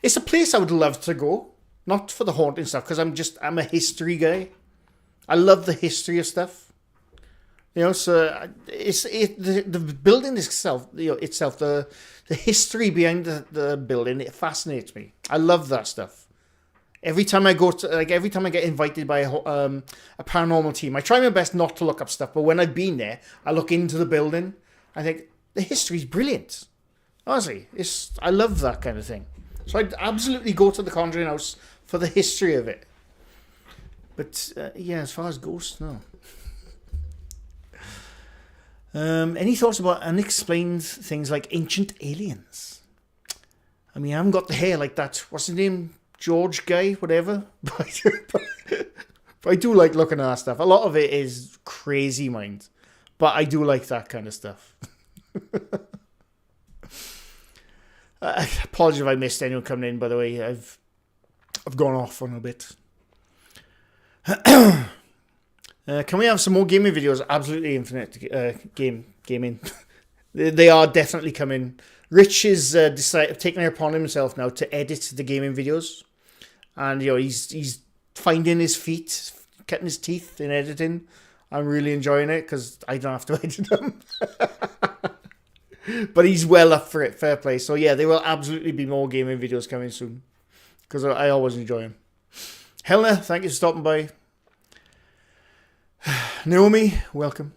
It's a place I would love to go, not for the haunting stuff, because I'm a history guy. I love the history of stuff. You know, so the building itself, the history behind the building, it fascinates me. I love that stuff. Every time I get invited by a paranormal team, I try my best not to look up stuff, but when I've been there, I look into the building. I think the history's brilliant. Honestly, I love that kind of thing. So I'd absolutely go to the Conjuring house for the history of it. But yeah, as far as ghosts, no. Any thoughts about unexplained things like ancient aliens? I mean, I haven't got the hair like that. What's his name? George guy, whatever. But I do like looking at that stuff. A lot of it is crazy mind. But I do like that kind of stuff. Apologies if I missed anyone coming in, by the way. I've gone off on a bit. Can we have some more gaming videos? Absolutely infinite gaming. They are definitely coming. Rich is taking it upon himself now to edit the gaming videos. And he's finding his feet, cutting his teeth in editing. I'm really enjoying it because I don't have to edit them. But he's well up for it, fair play. So yeah, there will absolutely be more gaming videos coming soon. Because I always enjoy them. Helena, thank you for stopping by. Naomi, welcome.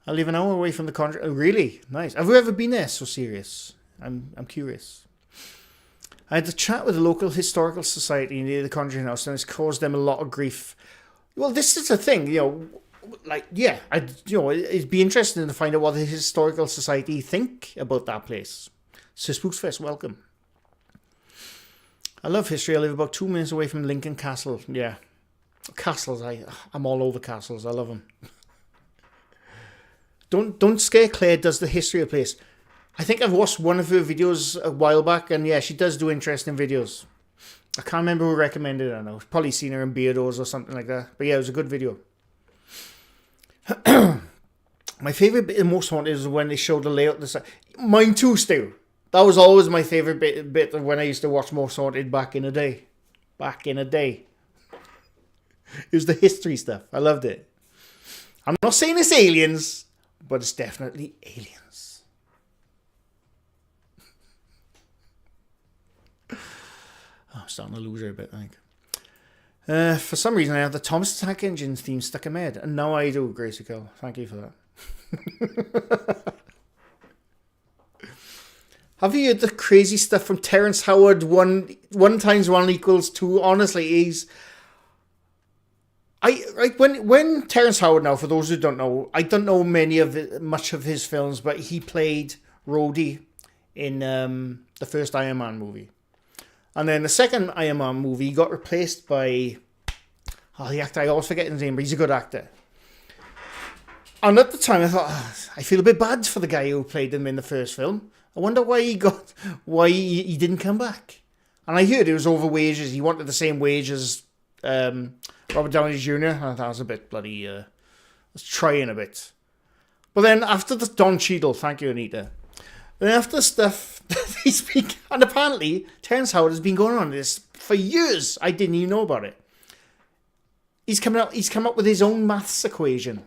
I live an hour away from the Conjuring. Oh, really? Nice. Have you ever been there? So serious. I'm curious. I had a chat with a local historical society near the Conjuring house, and it's caused them a lot of grief. Well, this is the thing, it'd be interesting to find out what the historical society think about that place. So Spooksfest, welcome. I love history. I live about 2 minutes away from Lincoln Castle. Yeah. Castles, I'm all over castles. I love them. Don't scare Claire does the history of the place. I think I've watched one of her videos a while back, and yeah, she does do interesting videos. I can't remember who recommended it. I know. Probably seen her in Beardos or something like that. But yeah, it was a good video. My favourite bit of Most Haunted is when they show the layout. Mine too, Stu. That was always my favourite bit of when I used to watch Most Haunted back in the day. Back in the day. It was the history stuff. I loved it. I'm not saying it's aliens, but it's definitely aliens. Oh, I'm starting to lose her a bit, I think. For some reason, I have the Thomas Tank Engine theme stuck in my head, and now I do, Gracie Kill. Thank you for that. Have you heard the crazy stuff from Terrence Howard? One times one equals two. Honestly, when Terrence Howard, now for those who don't know, I don't know much of his films, but he played Rhodey in the first Iron Man movie. And then the second Iron Man movie, he got replaced by the actor, I always forget his name, but he's a good actor. And at the time I thought, I feel a bit bad for the guy who played him in the first film. I wonder why he didn't come back. And I heard it was over wages. He wanted the same wage as Robert Downey Jr. I thought that was a bit bloody, was trying a bit. But then after the Don Cheadle, thank you, Anita. Then after the stuff that he's been, and apparently Terrence Howard has been going on this for years. I didn't even know about it. He's come up with his own maths equation.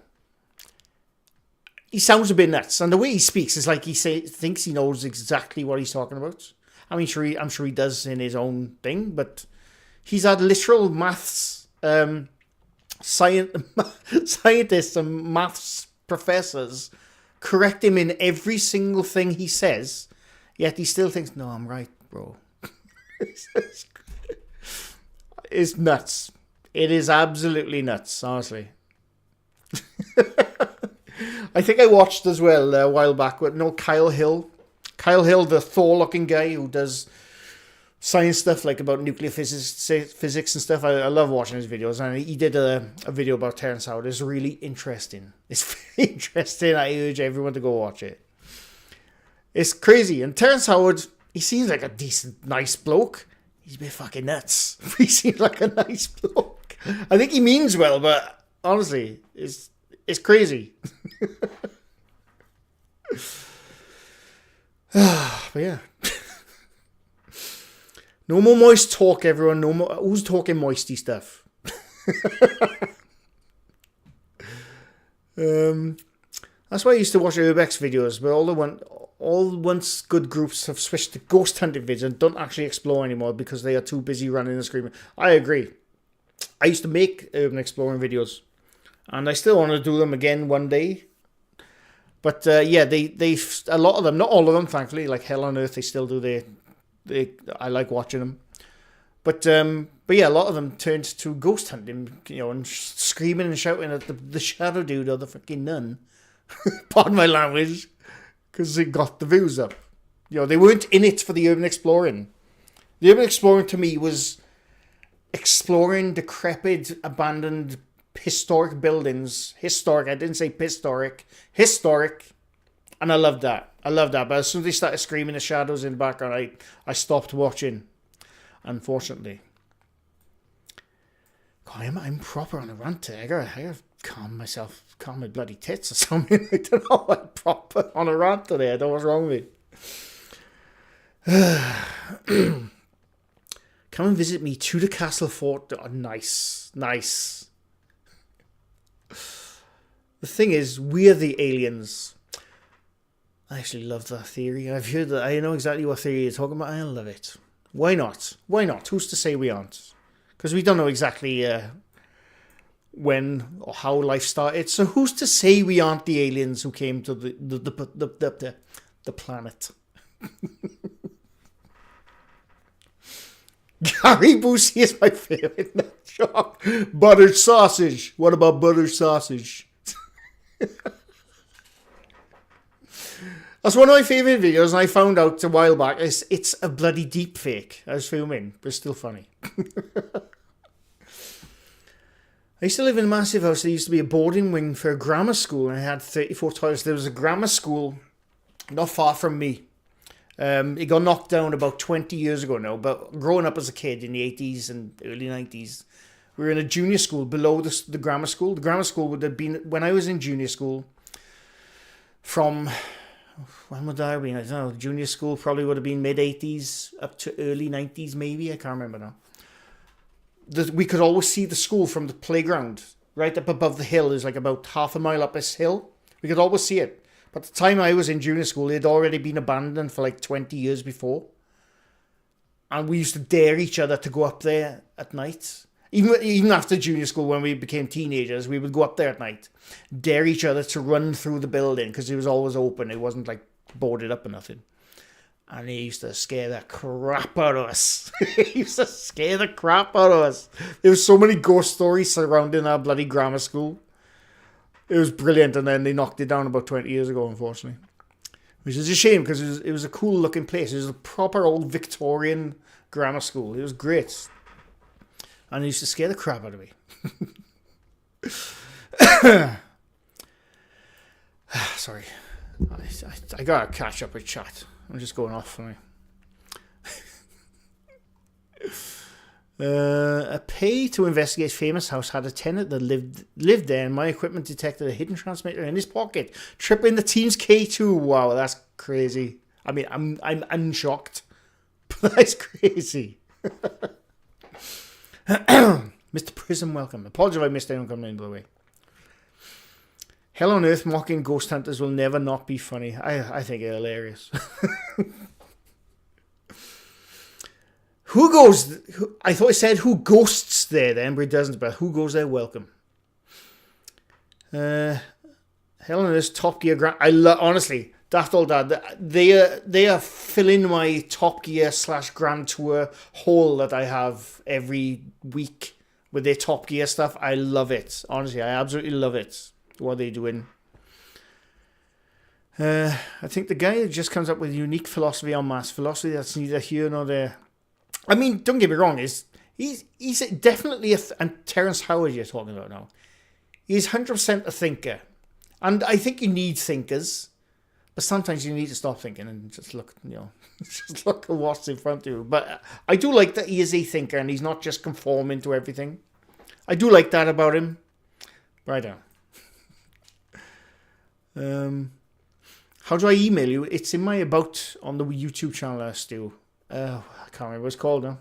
He sounds a bit nuts, and the way he speaks is like he thinks he knows exactly what he's talking about. I mean, I'm sure he does in his own thing, but he's had literal maths scientists and maths professors correct him in every single thing he says, yet he still thinks, no, I'm right, bro. It's nuts. It is absolutely nuts, honestly. I think I watched as well a while back with Kyle Hill. Kyle Hill, the Thor-looking guy who does science stuff like about nuclear physics and stuff. I love watching his videos, and he did a video about Terrence Howard. It's really interesting. It's very interesting. I urge everyone to go watch it. It's crazy. And Terrence Howard, he seems like a decent, nice bloke. He's a bit fucking nuts. He seems like a nice bloke. I think he means well, but honestly, it's crazy. But yeah. No more moist talk, everyone. No more. Who's talking moisty stuff? That's why I used to watch Urbex videos, but all once good groups have switched to ghost hunting vids and don't actually explore anymore because they are too busy running and screaming. I agree. I used to make urban exploring videos, and I still want to do them again one day. But yeah, they a lot of them, not all of them, thankfully, like Hell on Earth, they still do. I like watching them. But yeah, a lot of them turned to ghost hunting, and screaming and shouting at the shadow dude or the freaking nun. Pardon my language, because it got the views up. They weren't in it for the urban exploring. The urban exploring to me was exploring decrepit, abandoned, historic buildings. Historic, I didn't say pistoric. Historic. And I loved that. But as soon as they started screaming the shadows in the background, I stopped watching. Unfortunately. God, I'm proper on a rant today. I gotta calm my bloody tits or something. I don't know. I'm proper on a rant today. I don't know what's wrong with me. Come and visit me. Tudor Castle Fort. Oh, nice. The thing is, we're the aliens. I actually love that theory. I've heard that. I know exactly what theory you're talking about. I love it. Why not? Who's to say we aren't? Because we don't know exactly when or how life started. So who's to say we aren't the aliens who came to the planet? Gary Busey is my favourite. Buttered sausage. What about buttered sausage? That's one of my favourite videos, and I found out a while back it's a bloody deep fake I was filming, but it's still funny. I used to live in a massive house. There used to be a boarding wing for a grammar school, and I had 34 toilets. There was a grammar school not far from me. It got knocked down about 20 years ago now, but growing up as a kid in the 80s and early 90s, We were in a junior school below the grammar school. The grammar school would have been, when I was in junior school, from, when would that have been? I don't know, junior school probably would have been mid-80s up to early 90s maybe. I can't remember now. We could always see the school from the playground. Right up above the hill. Is like about half a mile up this hill. We could always see it. But the time I was in junior school, it had already been abandoned for like 20 years before. And we used to dare each other to go up there at night. Even after junior school, when we became teenagers, we would go up there at night. Dare each other to run through the building because it was always open. It wasn't like boarded up or nothing. And he used to scare the crap out of us. He used to scare the crap out of us. There was so many ghost stories surrounding our bloody grammar school. It was brilliant, and then they knocked it down about 20 years ago, unfortunately. Which is a shame, because it was a cool looking place. It was a proper old Victorian grammar school. It was great. And it used to scare the crap out of me. Sorry. I gotta catch up with chat. I'm just going off for me. A pay to investigate famous house had a tenant that lived there, and my equipment detected a hidden transmitter in his pocket, tripping the team's K2. Wow, that's crazy. I mean, I'm unshocked, but that's crazy. Mr. Prism, welcome. Apologies if I missed anyone coming in, by the way. Hell on Earth mocking ghost hunters will never not be funny. I think it's hilarious. Who goes... I thought it said who ghosts there then, but it doesn't. But who goes there, welcome. Hell on Earth, Top Gear... honestly, Daft Old Dad, they are filling my Top Gear / Grand Tour hole that I have every week with their Top Gear stuff. I love it. Honestly, I absolutely love it. What are they doing? I think the guy that just comes up with a unique philosophy on mass philosophy that's neither here nor there. I mean, don't get me wrong, he's definitely and Terence Howard you're talking about now. He's 100% a thinker. And I think you need thinkers, but sometimes you need to stop thinking and just look, just look at what's in front of you. But I do like that he is a thinker and he's not just conforming to everything. I do like that about him. But I don't. How do I email you? It's in my about on the YouTube channel, Stu. I can't remember what it's called now.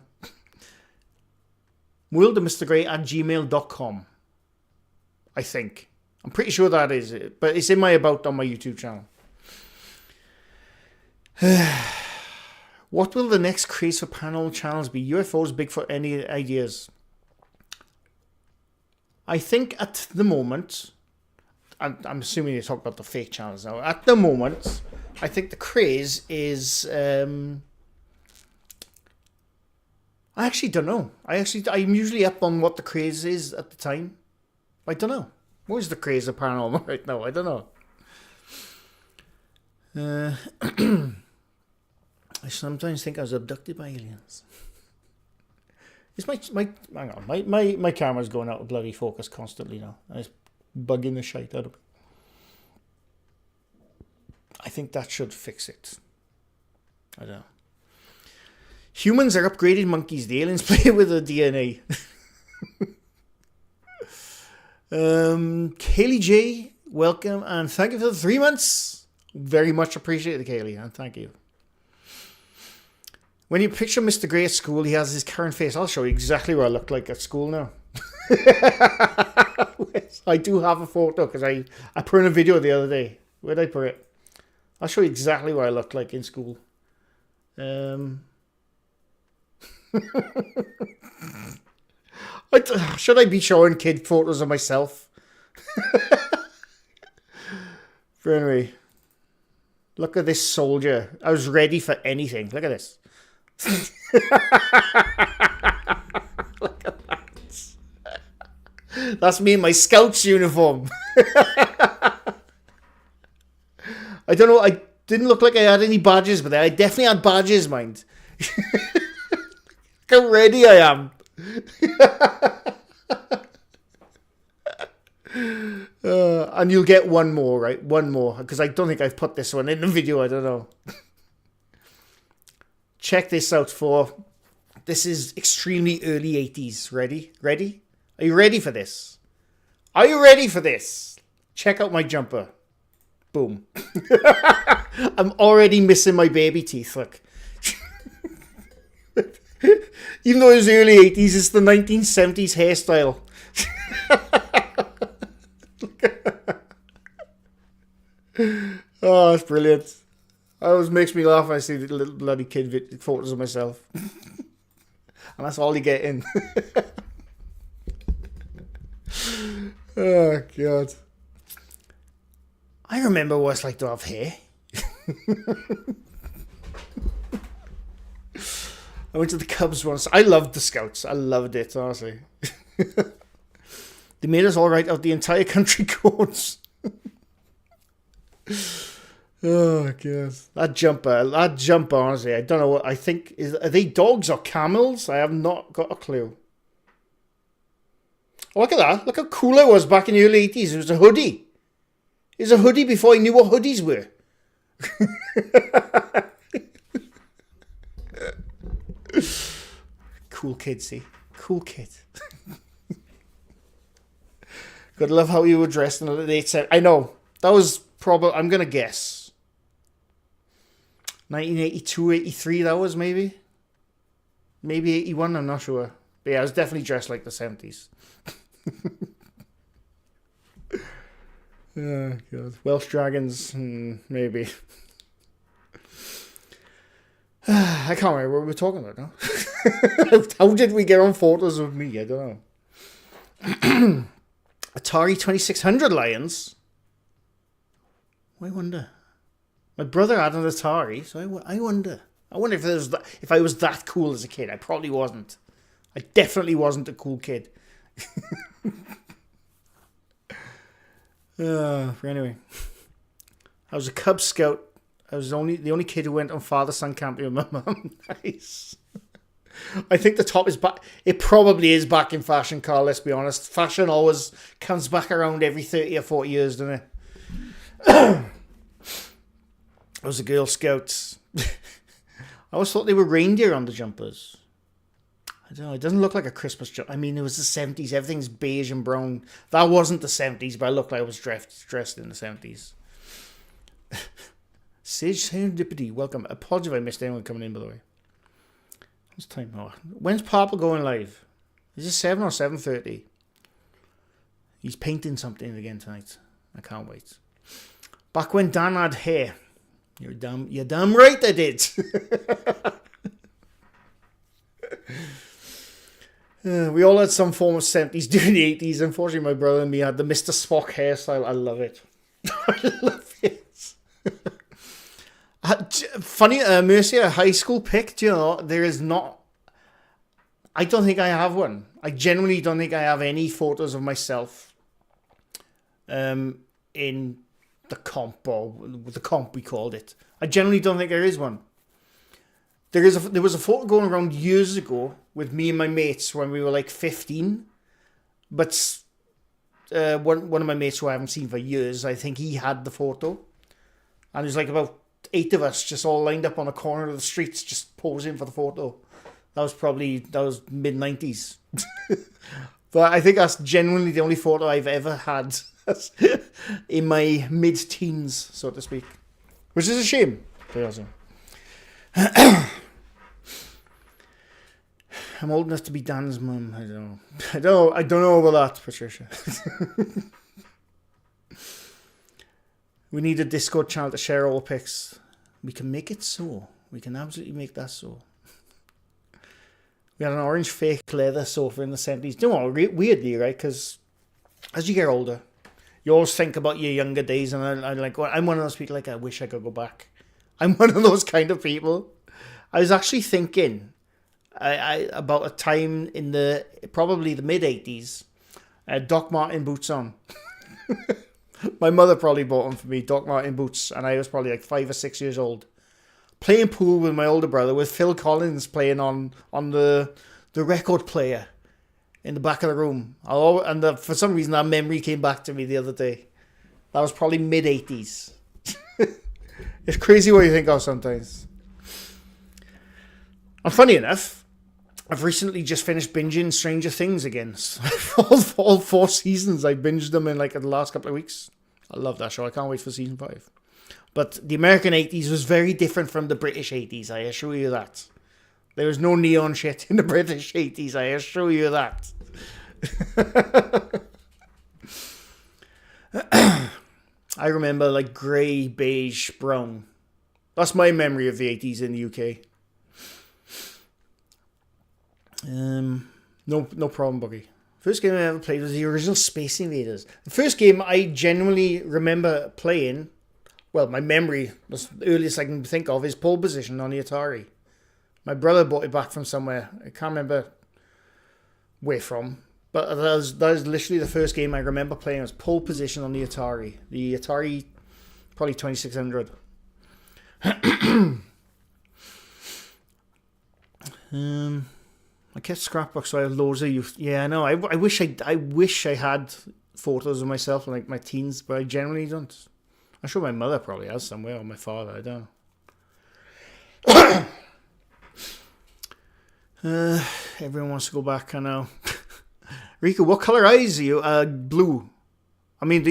worldofmrgrey@gmail.com. I think. I'm pretty sure that is it. But it's in my about on my YouTube channel. What will the next craze for paranormal channels be? UFOs, Bigfoot, any ideas? I think at the moment... I'm assuming you talk about the fake channels now. At the moment, I think the craze is... I actually don't know. I'm usually up on what the craze is at the time. I don't know. What is the craze of paranormal right now? I don't know. I sometimes think I was abducted by aliens. Is my hang on, my camera's going out of bloody focus constantly now. It's bugging the shite out of me. I think that should fix it. I don't know. Humans are upgraded monkeys. The aliens play with the DNA. Kaylee J, welcome and thank you for the 3 months. Very much appreciated, Kaylee, and thank you. When you picture Mr. Grey at school, he has his current face. I'll show you exactly what I look like at school now. I do have a photo because I put in a video the other day. Where'd I put it? I'll show you exactly what I looked like in school. Should I be showing kid photos of myself? But anyway, look at this soldier. I was ready for anything. Look at this. Look at that. That's me in my Scouts uniform. I don't know. I didn't look like I had any badges, but I definitely had badges, mind. Look how ready I am. And you'll get one more, right? One more, because I don't think I've put this one in the video. I don't know. Check this out for... This is extremely early 80s. Ready? Ready? Are you ready for this? Are you ready for this? Check out my jumper. Boom. I'm already missing my baby teeth, look. Even though it was the early 80s, it's the 1970s hairstyle. Oh, it's brilliant. It always makes me laugh when I see the little bloody kid photos of myself. And that's all you get in. Oh, God. I remember what it's like to have hair. I went to the Cubs once. I loved the Scouts. I loved it, honestly. They made us all write out the entire country codes. Oh, God. That jumper, honestly, I don't know what, I think, are they dogs or camels? I have not got a clue. Oh, look at that. Look how cool I was back in the early 80s. It was a hoodie. It was a hoodie before I knew what hoodies were. Cool kid, see? Cool kid. Gotta love how you were dressed in the late 70s. I know. That was probably, I'm gonna guess, 1982, 83, that was maybe? Maybe 81, I'm not sure. But yeah, I was definitely dressed like the 70s. Oh, God. Welsh Dragons, maybe. I can't remember what we were talking about now. How did we get on photos of me? I don't know. Atari 2600 Lions. I wonder. My brother had an Atari, so I wonder. I wonder if I was that cool as a kid. I probably wasn't. I definitely wasn't a cool kid. Anyway, I was a Cub Scout. I was the only kid who went on father-son camping with my mum. Nice. I think the top is back. It probably is back in fashion, Carl, let's be honest. Fashion always comes back around every 30 or 40 years, doesn't it? I was a Girl Scout. I always thought they were reindeer on the jumpers. I don't know, it doesn't look like a Christmas jumper. I mean, it was the 70s. Everything's beige and brown. That wasn't the 70s, but I looked like I was dressed in the 70s. Sage Serendipity, welcome. Apologies if I missed anyone coming in, by the way. What's time? Oh, when's Papa going live? Is it 7 or 7:30? He's painting something again tonight. I can't wait. Back when Dan had hair. You're damn right I did. We all had some form of 70s during the 80s. Unfortunately, my brother and me had the Mr. Spock hairstyle. I love it. I love it. Funny, Mercy, a high school pic, do you know, there is not... I don't think I have one. I genuinely don't think I have any photos of myself in the comp, or the comp we called it. I generally don't think there is one. There was a photo going around years ago with me and my mates when we were like 15. But one of my mates who I haven't seen for years, I think he had the photo. And there's like about 8 of us just all lined up on a corner of the streets just posing for the photo. That was mid-90s. But I think that's genuinely the only photo I've ever had in my mid-teens, so to speak. Which is a shame. I'm old enough to be Dan's mum. I don't know about that, Patricia. We need a Discord channel to share all pics. We can make it so. We can absolutely make that so. We had an orange fake leather sofa in the 70s. You know what, weirdly, right? Because as you get older, you always think about your younger days. And I'm like, well, I'm one of those people, like, I wish I could go back. I'm one of those kind of people. I was actually thinking about a time in probably the mid-80s. I had Doc Marten boots on. My mother probably bought them for me, Doc Marten boots, and I was probably like 5 or 6 years old. Playing pool with my older brother, with Phil Collins playing on the record player in the back of the room. For some reason, that memory came back to me the other day. That was probably mid-80s. It's crazy what you think of sometimes. And funny enough, I've recently just finished binging Stranger Things again. all 4 seasons, I binged them in like the last couple of weeks. I love that show. I can't wait for season 5. But the American 80s was very different from the British 80s, I assure you that. There was no neon shit in the British 80s, I assure you that. I remember like grey, beige, brown. That's my memory of the 80s in the UK. No problem, Buggy. First game I ever played was the original Space Invaders. The first game I genuinely remember playing, well, my memory, the earliest I can think of, is Pole Position on the Atari. My brother bought it back from somewhere. I can't remember where from. But that was literally the first game I remember playing. It was Pole Position on the Atari. The Atari, probably 2600. I kept scrapbooks, so I have loads of youth. Yeah, I know. I wish I had photos of myself in like my teens, but I generally don't. I'm sure my mother probably has somewhere, or my father. I don't know. Everyone wants to go back. I know. Rico, what color eyes are you? Blue. I mean,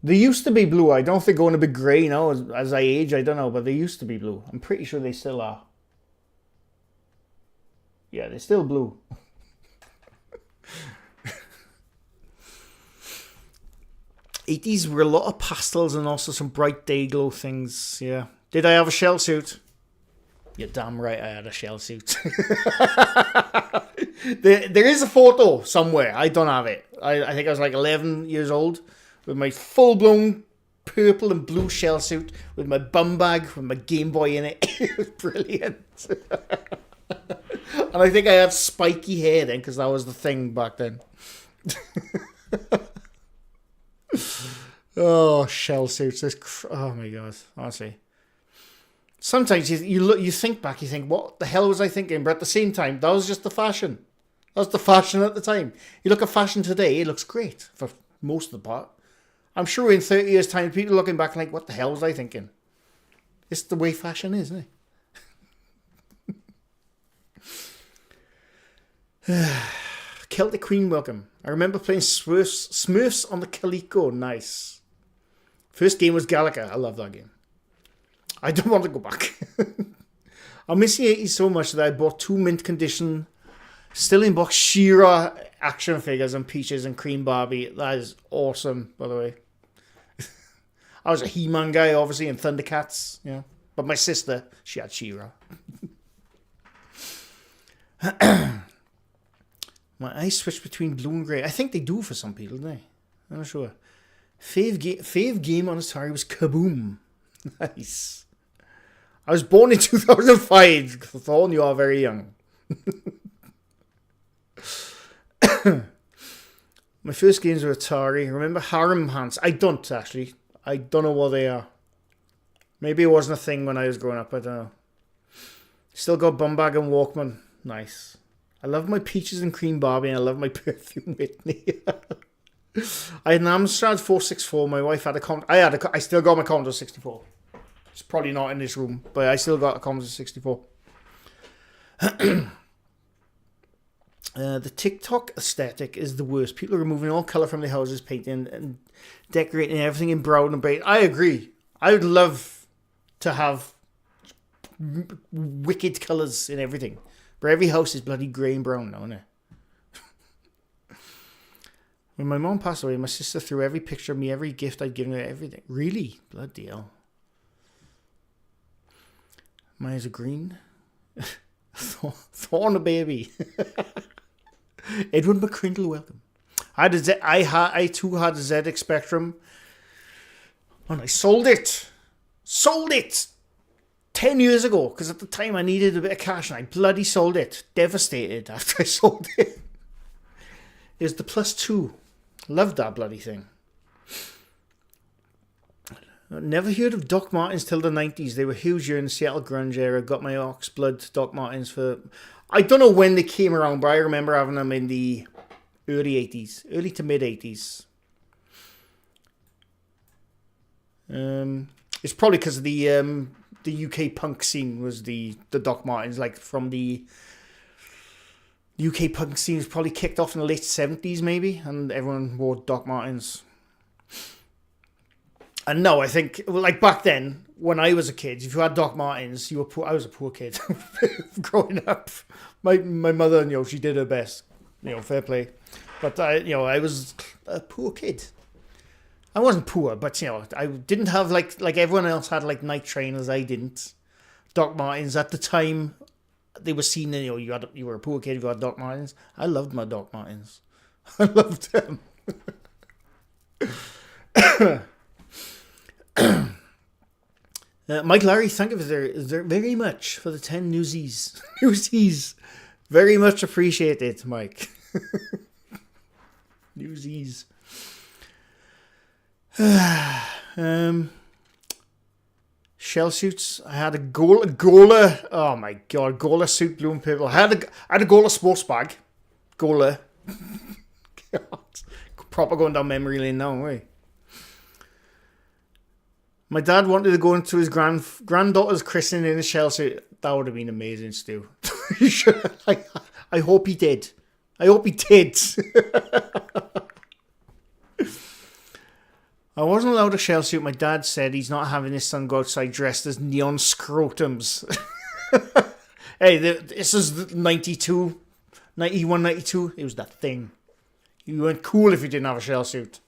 they used to be blue. I don't think they're going to be grey now as I age. I don't know, but they used to be blue. I'm pretty sure they still are. Yeah, they're still blue. '80s were a lot of pastels and also some bright day glow things. Yeah. Did I have a shell suit? You're damn right I had a shell suit. There is a photo somewhere. I don't have it. I think I was like 11 years old with my full-blown purple and blue shell suit with my bum bag with my Game Boy in it. It was brilliant. And I think I had spiky hair then because that was the thing back then. Oh, shell suits. Oh my god. Honestly. Sometimes you think back, you think, what the hell was I thinking? But at the same time, that was just the fashion. That was the fashion at the time. You look at fashion today, it looks great for most of the part. I'm sure in 30 years' time, people looking back like, what the hell was I thinking? It's the way fashion is, isn't it? Celtic Queen, welcome. I remember playing Smurfs on the Coleco. Nice. First game was Galaga. I love that game. I don't want to go back. I miss the 80s so much that I bought 2 mint condition, still in box She-Ra action figures and Peaches and Cream Barbie. That is awesome, by the way. I was a He-Man guy, obviously, and Thundercats. Yeah, but my sister, she had She-Ra. My eyes switch between blue and grey. I think they do for some people, don't they? I'm not sure. Fave game on Atari was Kaboom. Nice. I was born in 2005. Thorn, you are very young. My first games were Atari. Remember Harem Hands? I don't, actually. I don't know what they are. Maybe it wasn't a thing when I was growing up. I don't know. Still got Bumbag and Walkman. Nice. I love my Peaches and Cream Barbie, and I love my Perfume Whitney. I had an Amstrad 464. My wife had a I still got my Commodore 64. It's probably not in this room, but I still got a Commodore 64. The TikTok aesthetic is the worst. People are removing all colour from their houses, painting and decorating everything in brown and beige. I agree. I would love to have wicked colours in everything. But every house is bloody grey and brown now, isn't it? When my mom passed away, my sister threw every picture of me, every gift I'd given her, everything. Really? Bloody hell. My eyes are green. Thorn a baby. Edward McCrindle, welcome. I too had a ZX Spectrum. And I sold it. Sold it 10 years ago. Because at the time I needed a bit of cash. And I bloody sold it. Devastated after I sold it. It was the +2. Loved that bloody thing. Never heard of Doc Martens till the 90s. They were huge during the Seattle grunge era. Got my Oxblood Doc Martens for... I don't know when they came around, but I remember having them in the early 80s. Early to mid 80s. It's probably because of the UK punk scene was the Doc Martens, like from the The UK punk scene was probably kicked off in the late 70s, maybe, and everyone wore Doc Martens. And no, I think, like back then, when I was a kid, if you had Doc Martens, you were poor. I was a poor kid growing up. My mother, she did her best. Fair play. But I was a poor kid. I wasn't poor, but I didn't have like everyone else had like night trainers. I didn't. Doc Martens at the time, they were seen. You were a poor kid if you had Doc Martens. I loved my Doc Martens. I loved them. Mike Larry, thank you very much for the 10 newsies. Newsies. Very much appreciated, Mike. Newsies. Shell suits. I had a Gola. Oh my god, Gola suit, blue and purple. I had a Gola sports bag. Gola. God. Proper going down memory lane now, way. My dad wanted to go into his granddaughter's christening in a shell suit. That would have been amazing, Stu. I hope he did. I hope he did. I wasn't allowed a shell suit. My dad said he's not having his son go outside dressed as neon scrotums. Hey, this is 92, 91, 92. It was that thing. You weren't cool if you didn't have a shell suit.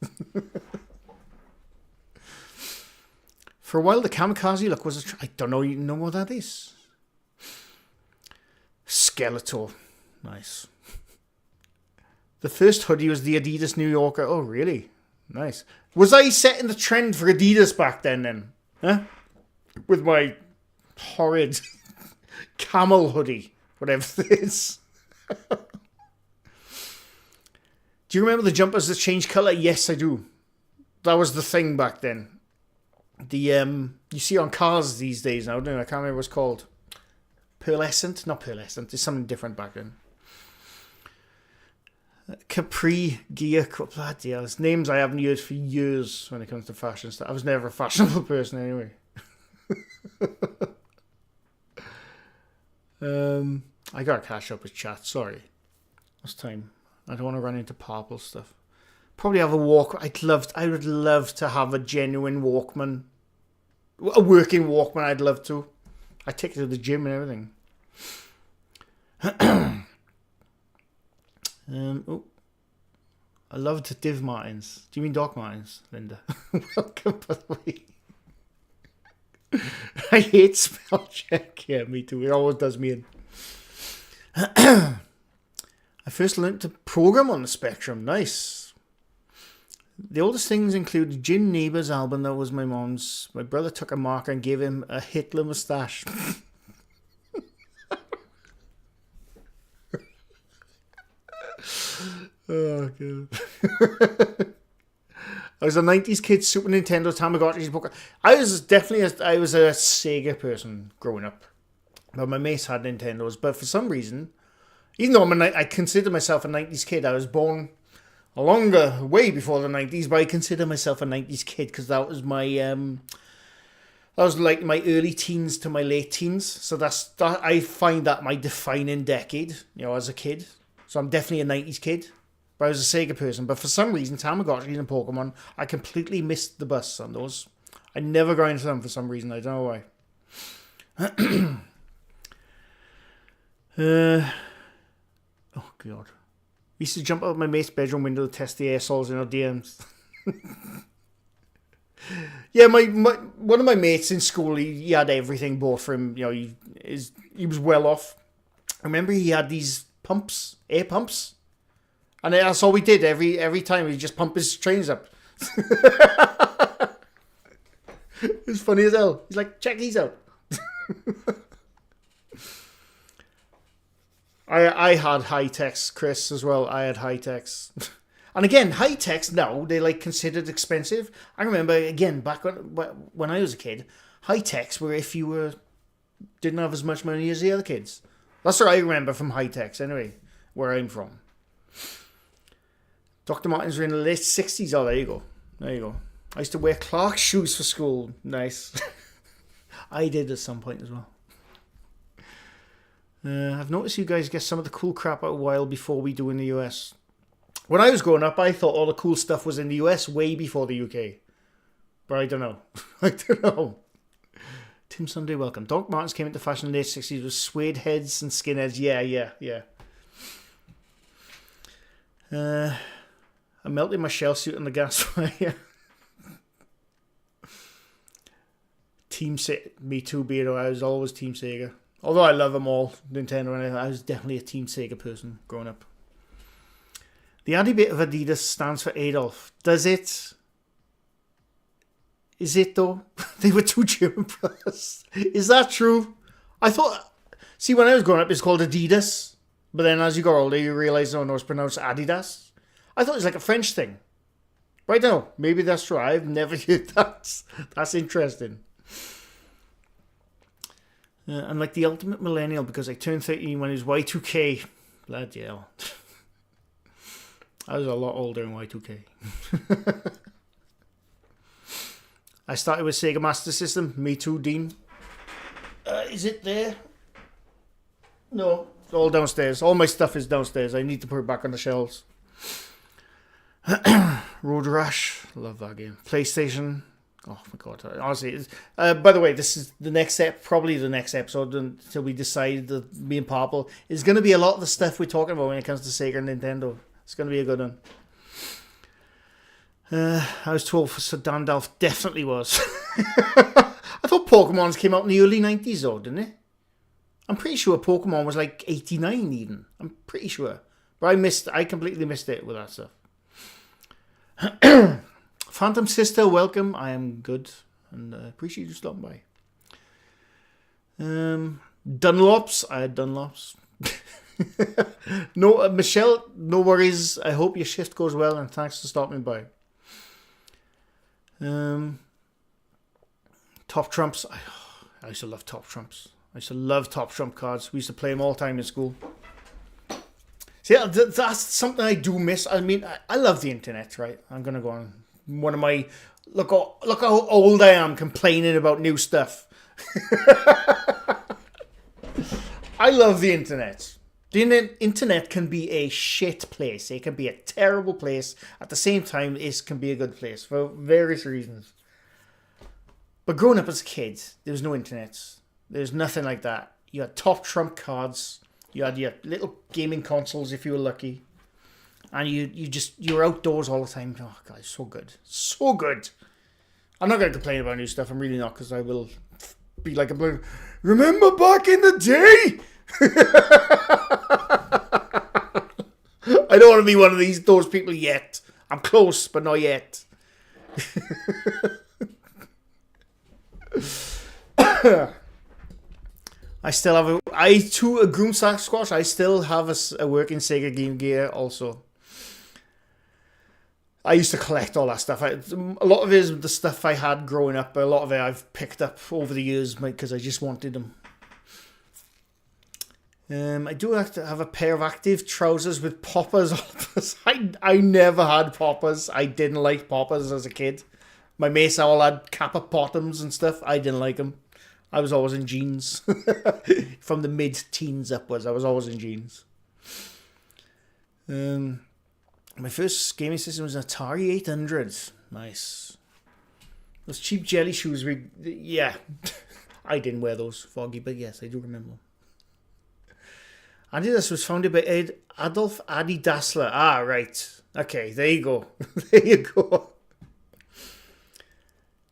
For a while, the kamikaze look was I don't know. You know what that is? Skeletor. Nice. The first hoodie was the Adidas New Yorker. Oh, really? Nice. Was I setting the trend for Adidas back then? Huh? With my horrid camel hoodie. Whatever it is. Do you remember the jumpers that changed colour? Yes, I do. That was the thing back then. You see on cars these days now, don't you? I can't remember what it's called. Pearlescent? Not pearlescent. It's something different back then. Capri Gear. Bloody hell. It's names I haven't used for years when it comes to fashion stuff. I was never a fashionable person anyway. I gotta catch up with chat. Sorry. What's time? I don't want to run into purple stuff. Probably have a walk. I would love to have a genuine Walkman. A working Walkman, I'd love to. I take it to the gym and everything. I loved Div Martins. Do you mean Doc Martins, Linda? Welcome, by the way. I hate spell check. Yeah, me too. It always does me in. I first learned to program on the Spectrum. Nice. The oldest things include Jim Neighbour's album that was my mom's. My brother took a marker and gave him a Hitler moustache. Oh, God. I was a 90s kid, Super Nintendo, Tamagotchi, Poker. I was a Sega person growing up. But my mates had Nintendos. But for some reason, even though I consider myself a 90s kid, I was born way before the 90s, but I consider myself a 90s kid because that was my that was like my early teens to my late teens. So I find that my defining decade, as a kid. So I'm definitely a 90s kid. But I was a Sega person. But for some reason, Tamagotchi and Pokemon, I completely missed the bus on those. I never got into them for some reason. I don't know why. Oh, God. We used to jump out of my mate's bedroom window to test the airsols in our DMs. Yeah, one of my mates in school, he had everything bought for him. He was well off. I remember he had these pumps, air pumps. And that's all we did every time. We just pump his trains up. It was funny as hell. He's like, check these out. I had high-techs, Chris, as well. I had high-techs. And again, high-techs now, they're considered expensive. I remember, again, back when I was a kid, high-techs were if you didn't have as much money as the other kids. That's what I remember from high-techs, anyway, where I'm from. Dr. Martens were in the late 60s. Oh, there you go. There you go. I used to wear Clark's shoes for school. Nice. I did at some point as well. I've noticed you guys get some of the cool crap out a while before we do in the US. When I was growing up, I thought all the cool stuff was in the US way before the UK. But I don't know. I don't know. Tim Sunday, welcome. Doc Martens came into fashion in the late 60s with suede heads and skinheads. Yeah. I melted my shell suit on the gas fire. Team Sega. Me too, Beardo. I was always Team Sega. Although I love them all, Nintendo and everything, I was definitely a Team Sega person growing up. The Addy bit of Adidas stands for Adolf. Does it? Is it though? They were two German brothers. Is that true? I thought... See, when I was growing up, it's called Adidas. But then as you got older, you realise, no, it's pronounced Adidas. I thought it was like a French thing. But I don't know. Maybe that's true. I've never heard that. That's interesting. I'm like the ultimate millennial because I turned 13 when it was Y2K. Bloody hell. I was a lot older in Y2K. I started with Sega Master System. Me too, Dean. Is it there? No, it's all downstairs. All my stuff is downstairs. I need to put it back on the shelves. Road Rash. Love that game. PlayStation. Oh my god. Honestly. By the way, this is the next probably the next episode until we decide that me and Purple is going to be a lot of the stuff we're talking about when it comes to Sega and Nintendo. It's going to be a good one. I was told for Sir Dandalf definitely was. I thought Pokemon's came out in the early 90s though, didn't it? I'm pretty sure Pokemon was like 89 even. I'm pretty sure. But I completely missed it with that stuff. Phantom Sister, welcome. I am good. And appreciate you stopping by. Dunlops. I had Dunlops. No, Michelle, no worries. I hope your shift goes well and thanks for stopping by. Top Trumps. I used to love Top Trumps. I used to love Top Trump cards. We used to play them all the time in school. See, that's something I do miss. I mean, I love the internet, right? I'm going to go on one of my... Look how old I am complaining about new stuff. I love the internet. The internet can be a shit place. It can be a terrible place. At the same time, it can be a good place for various reasons. But growing up as a kid, there was no internet. There's nothing like that. You had top trump cards. You had your little gaming consoles if you were lucky. And you were outdoors all the time. Oh, God, so good. So good. I'm not going to complain about new stuff. I'm really not, because I will be like a... Remember back in the day? I don't want to be one of those people yet. I'm close, but not yet. I still have a Groom Sasquatch. I still have a working Sega Game Gear also. I used to collect all that stuff. A lot of it is the stuff I had growing up. A lot of it I've picked up over the years because I just wanted them. I do have to have a pair of active trousers with poppers. I never had poppers. I didn't like poppers as a kid. My mates all had kappa bottoms and stuff. I didn't like them. I was always in jeans. From the mid-teens upwards, I was always in jeans. My first gaming system was an Atari 800. Nice. Those cheap jelly shoes. Yeah. I didn't wear those, Foggy, but yes, I do remember them. Adidas was founded by Adolf Adi Dassler. Ah, right. Okay, there you go. There you go.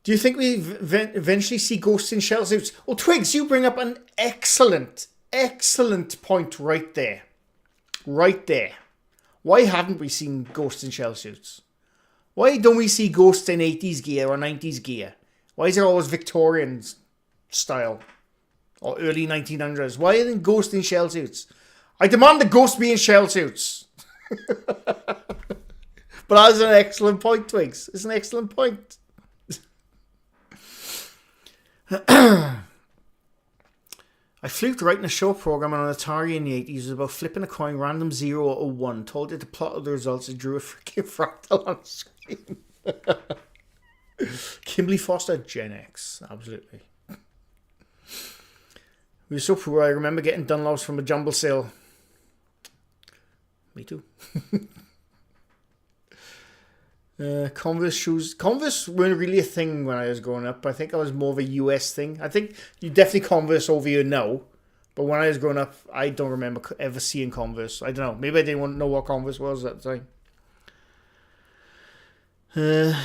Do you think we eventually see ghosts in shell suits? Well, Twigs, you bring up an excellent point right there. Right there. Why haven't we seen ghosts in shell suits? Why don't we see ghosts in 80s gear or 90s gear? Why is it always Victorian style? Or early 1900s? Why isn't ghosts in shell suits? I demand the ghosts be in shell suits. But that's an excellent point, Twigs. It's an excellent point. I fluked writing a show program on an Atari in the 80s. It was about flipping a coin, random 0 or 1. Told it to plot of the results. It drew a freaking fractal on screen. Kimberly Foster, Gen X. Absolutely. We were so poor, I remember getting Dunlops from a jumble sale. Me too. Converse shoes. Converse weren't really a thing when I was growing up. I think I was more of a US thing. I think you definitely Converse over here now. But when I was growing up, I don't remember ever seeing Converse. I don't know. Maybe I didn't want to know what Converse was at the time.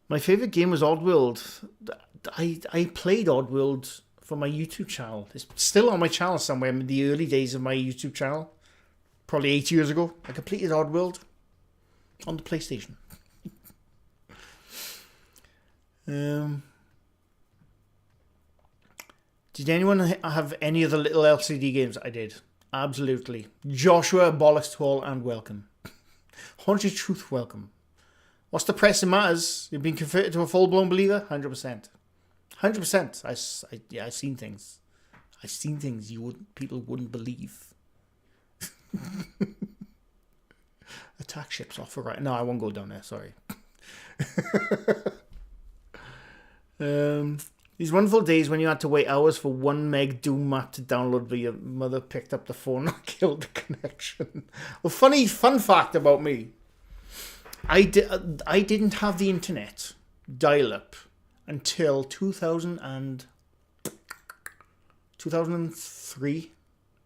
My favourite game was Oddworld. I played Oddworld for my YouTube channel. It's still on my channel somewhere in the early days of my YouTube channel. Probably 8 years ago. I completed Oddworld on the PlayStation. Did anyone have any of the little LCD games? I did. Absolutely. Joshua, bollocks to all, and welcome. Haunted Truth, welcome. What's the price that matters? You've been converted to a full-blown believer? 100%. 100%. I've seen things. I've seen things people wouldn't believe. Attack ships off right. No, I won't go down there. Sorry. These wonderful days when you had to wait hours for 1 meg Doom map to download, but your mother picked up the phone and killed the connection. Well, fun fact about me. I didn't have the internet dial-up until 2003.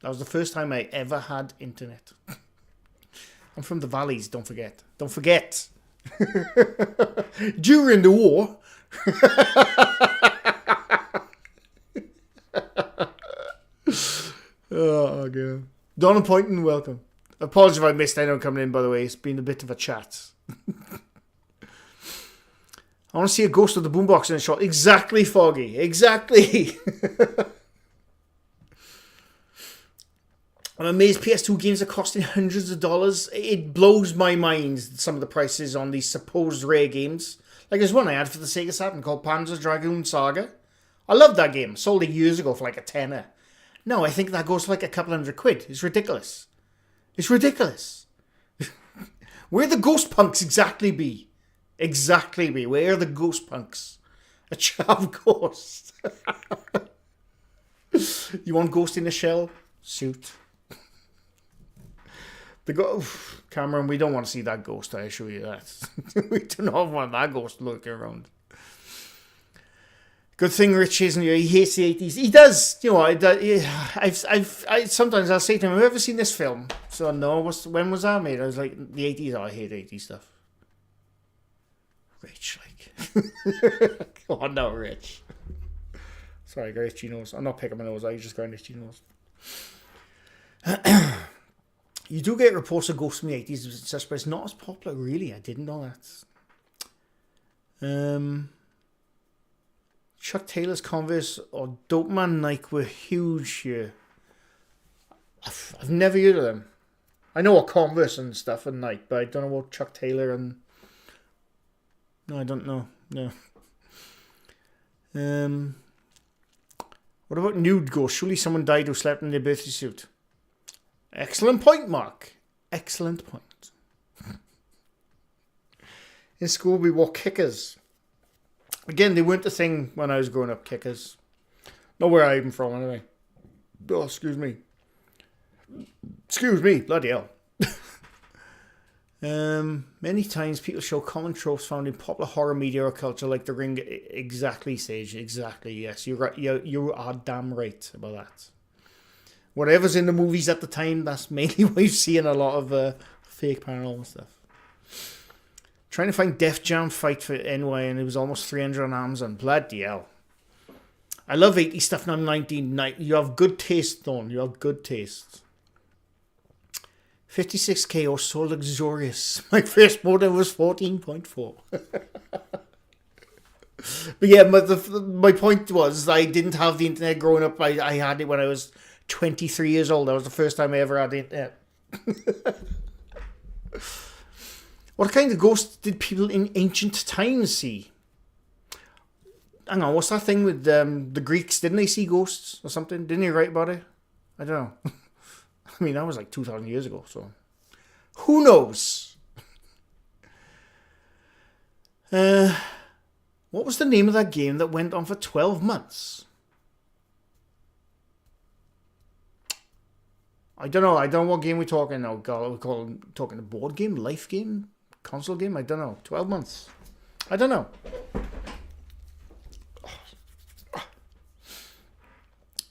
That was the first time I ever had internet. I'm from the valleys, don't forget. Don't forget. During the war. Oh, God. Donna Poynton, welcome. Apologies if I missed anyone coming in, by the way. It's been a bit of a chat. I want to see a ghost of the boombox in a shot. Exactly, Foggy. Exactly. I'm amazed PS2 games are costing hundreds of dollars. It blows my mind, some of the prices on these supposed rare games. Like there's one I had for the Sega Saturn called Panzer Dragoon Saga. I loved that game. Sold it years ago for like a tenner. No, I think that goes for like a couple £100. It's ridiculous. It's ridiculous. Where the ghost punks exactly be? Exactly be. Where are the ghost punks? A chav ghost. You want Ghost in the Shell? Shoot. Cameron, we don't want to see that ghost, I assure you that. We do not want that ghost lurking around. Good thing Rich isn't here. He hates the 80s. He does. You know, sometimes I'll say to him, have you ever seen this film? So, no. When was that made? I was like, the 80s. Oh, I hate 80s stuff. Rich, like. Come on now, Rich. Sorry, I got itchy nose. I'm not picking my nose. I just got an itchy nose. You do get reports of ghosts from the 80s and such, but it's not as popular, really. I didn't know that. Chuck Taylor's Converse or Dope Man Nike were huge here. I've never heard of them. I know what Converse and stuff and Nike, but I don't know what Chuck Taylor and... No, I don't know. No. What about nude ghosts? Surely someone died who slept in their birthday suit. Excellent point, Mark. Excellent point. In school, we wore kickers. Again, they weren't a thing when I was growing up, kickers. Not where I'm from, anyway. Oh, excuse me. Excuse me, bloody hell. Many times people show common tropes found in popular horror media or culture, like The Ring. Exactly, Sage. Exactly, yes. You're right. You are damn right about that. Whatever's in the movies at the time, that's mainly what you see in a lot of fake paranormal stuff. Trying to find Def Jam fight for NY, and it was almost 300 on Amazon. Bloody hell. I love 80s stuff, and I'm 19. You have good taste, Dawn. You have good taste. 56k or so luxurious. My first modem was 14.4. But yeah, my point was I didn't have the internet growing up. I had it when I was 23 years old. That was the first time I ever had the internet. What kind of ghosts did people in ancient times see? Hang on, what's that thing with the Greeks? Didn't they see ghosts or something? Didn't he write about it? I don't know. I mean, that was like 2,000 years ago, so... Who knows? What was the name of that game that went on for 12 months? I don't know. I don't know what game we're talking now. God, we're talking a board game, life game, console game. I don't know. 12 months. I don't know.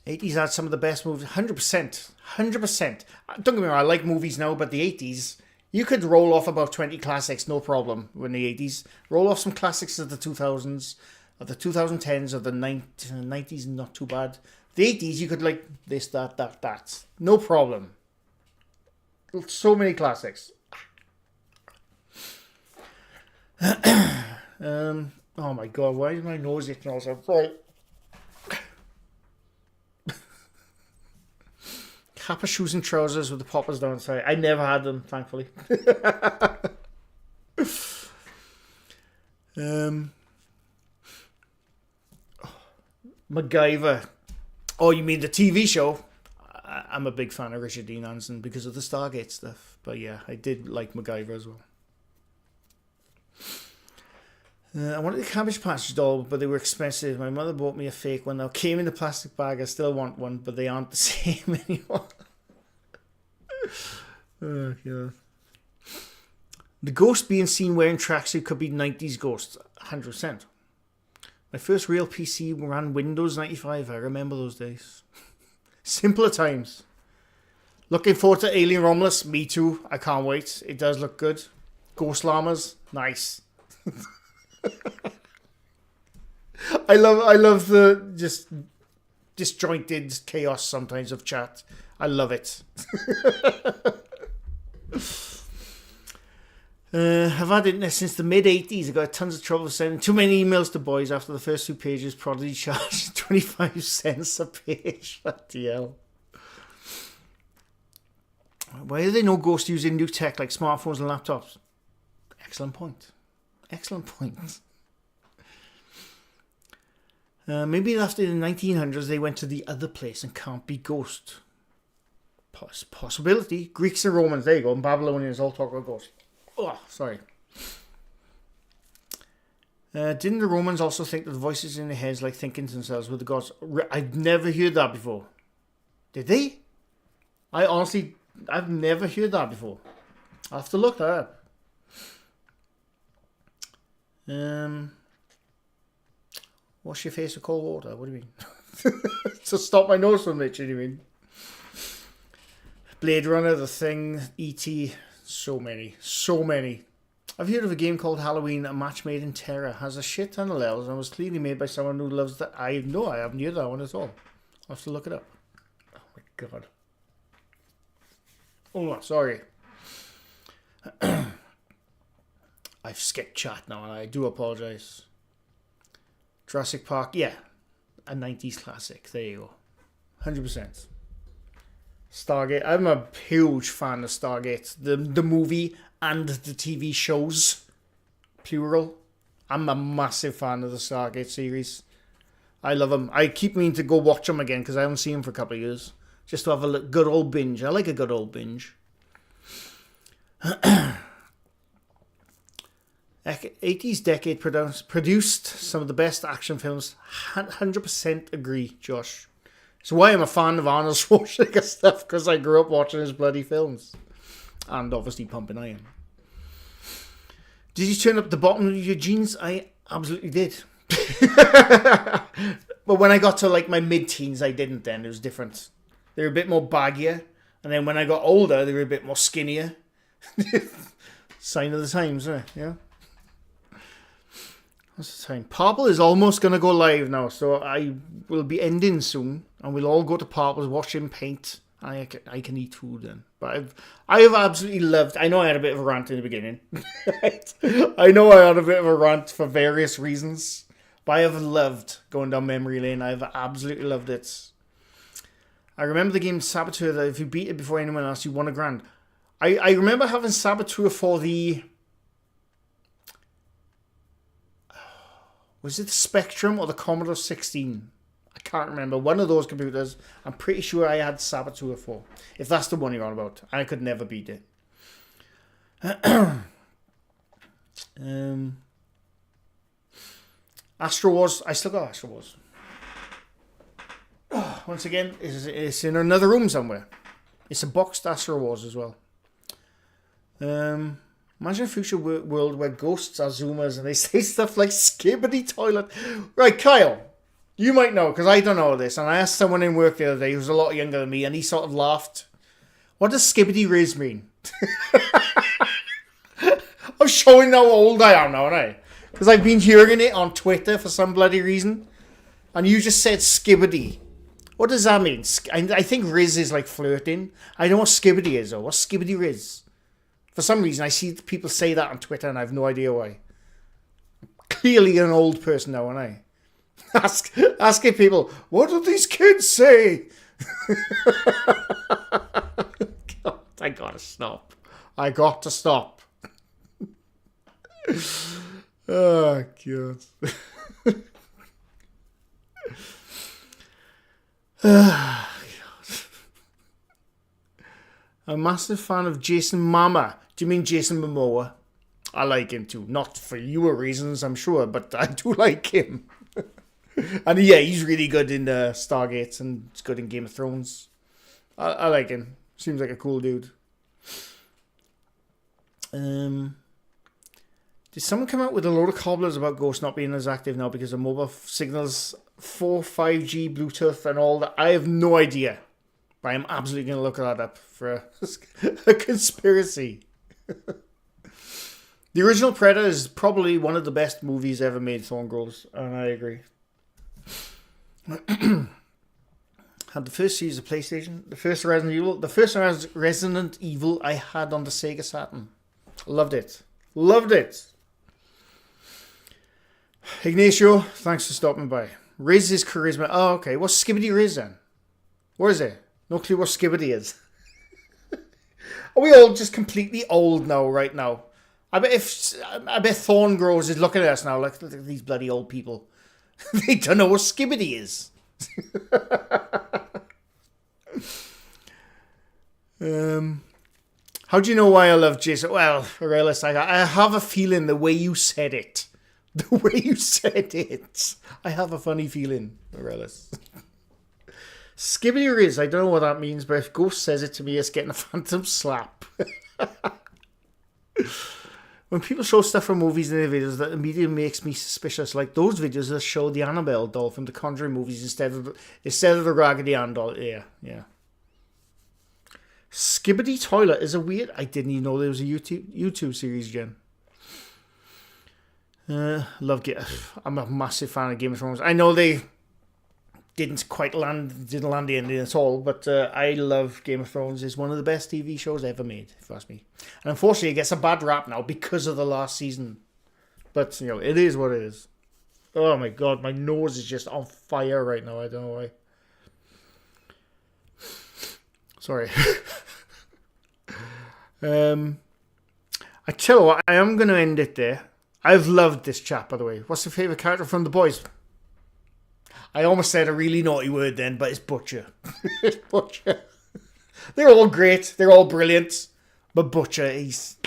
80s had some of the best movies. 100%. 100%. Don't get me wrong. I like movies now, but the 80s, you could roll off about 20 classics, no problem. In the 80s, roll off some classics of the 2000s, of the 2010s, of the 90s, not too bad. The 80s, you could like this, that. No problem. So many classics. Oh my god, why is my nose itching also? Right. Kappa shoes and trousers with the poppers down the side. I never had them, thankfully. MacGyver. Oh, you mean the TV show? I'm a big fan of Richard Dean Anderson because of the Stargate stuff. But yeah, I did like MacGyver as well. I wanted the Cabbage Patch doll, but they were expensive. My mother bought me a fake one. Now came in a plastic bag. I still want one, but they aren't the same anymore. Oh, God. The ghost being seen wearing tracksuit could be 90s ghost. 100%. My first real PC ran Windows 95. I remember those days. Simpler times. Looking forward to Alien Romulus. Me too. I can't wait. It does look good. Ghost llamas. Nice. I love the just disjointed chaos sometimes of chat. I love it. I've had internet since the mid-80s. I got tons of trouble sending too many emails to boys after the first 2 pages. Prodigy charged 25 cents a page. What the hell? Why do they know ghosts using new tech like smartphones and laptops? Excellent point. Excellent point. Maybe after the 1900s they went to the other place and can't be ghost. Possibility. Greeks and Romans, there you go. And Babylonians all talk about ghosts. Oh, sorry. Didn't the Romans also think that the voices in their heads like thinking to themselves with the gods? I've never heard that before. Did they? I've never heard that before. I'll have to look that up. Wash your face with cold water. What do you mean? To stop my nose from itching, you mean? Blade Runner, The Thing, E.T., so many. I've heard of a game called Halloween, a match made in terror. Has a shit ton of levels and was clearly made by someone who loves that. I haven't heard that one at all. I'll have to look it up. Oh my god. Oh, sorry. I've skipped chat now and I do apologise. Jurassic Park, yeah. A 90s classic. There you go. 100%. Stargate. I'm a huge fan of Stargate. The movie and the TV shows. Plural. I'm a massive fan of the Stargate series. I love them. I keep meaning to go watch them again because I haven't seen them for a couple of years. Just to have a good old binge. I like a good old binge. 80s decade produced some of the best action films. 100% agree, Josh. So why I'm a fan of Arnold Schwarzenegger stuff, because I grew up watching his bloody films. And obviously Pumping Iron. Did you turn up the bottom of your jeans? I absolutely did. But when I got to like my mid-teens, I didn't then. It was different. They were a bit more baggier. And then when I got older, they were a bit more skinnier. Sign of the times, isn't it? Yeah. What's the time? Purple is almost going to go live now, so I will be ending soon, and we'll all go to Purple's, watch him paint, and I can eat food then. But I have absolutely loved. I know I had a bit of a rant in the beginning. I know I had a bit of a rant for various reasons, but I have loved going down memory lane. I've absolutely loved it. I remember the game Saboteur that if you beat it before anyone else, you won $1,000. I remember having Saboteur for the. Was it the Spectrum or the Commodore 16? I can't remember. One of those computers. I'm pretty sure I had Saboteur for. If that's the one you're on about. I could never beat it. Astro Wars. I still got Astro Wars. Once again, it's in another room somewhere. It's a boxed Astro Wars as well. Imagine a future world where ghosts are Zoomers and they say stuff like skibbity toilet. Right, Kyle, you might know, because I don't know this. And I asked someone in work the other day who's a lot younger than me, and he sort of laughed. What does skibbity riz mean? I'm showing how old I am now, aren't I? Because I've been hearing it on Twitter for some bloody reason. And you just said skibbity. What does that mean? I think riz is like flirting. I know what skibbity is, though. What's skibbity riz? For some reason, I see people say that on Twitter, and I have no idea why. Clearly an old person now, aren't I? Asking people, what do these kids say? God, I gotta stop. I got to stop. Oh, God. I'm a massive fan of Jason Momoa. Do you mean Jason Momoa? I like him too. Not for your reasons, I'm sure, but I do like him. And yeah, he's really good in Stargate, and he's good in Game of Thrones. I like him. Seems like a cool dude. Did someone come out with a load of cobblers about Ghost not being as active now because of mobile signals, 5G, Bluetooth, and all that? I have no idea. But I'm absolutely going to look that up for a conspiracy. The original Predator is probably one of the best movies ever made, Thorn Groves, and I agree. Had the first series of PlayStation, the first Resident Evil I had on the Sega Saturn. Loved it. Ignacio, thanks for stopping by. Riz is charisma. Oh, okay. What's Skibbity Riz then? Where is it? No clue what Skibbity is. Are we all just completely old now, right now? I bet Thorn Groves is looking at us now like, look at these bloody old people. They don't know what Skibbity is. How do you know why I love Jason? Well, Aurelis, I have a feeling the way you said it. I have a funny feeling, Aurelis. Skibbity Riz, I don't know what that means, but if Ghost says it to me, it's getting a phantom slap. When people show stuff from movies in their videos, that immediately makes me suspicious. Like those videos that show the Annabelle doll from the Conjuring movies instead of the Raggedy Ann doll. Yeah. Skibbity Toilet is a weird... I didn't even know there was a YouTube series, Jen. I'm a massive fan of Game of Thrones. I know they didn't land the ending at all, but I love Game of Thrones. It's one of the best TV shows ever made, if you ask me. And unfortunately, it gets a bad rap now because of the last season. But, it is what it is. Oh my God, my nose is just on fire right now. I don't know why. Sorry. I tell you what, I am going to end it there. I've loved this chat, by the way. What's your favourite character from The Boys? I almost said a really naughty word then, but it's Butcher. It's Butcher. They're all great. They're all brilliant. But Butcher, he's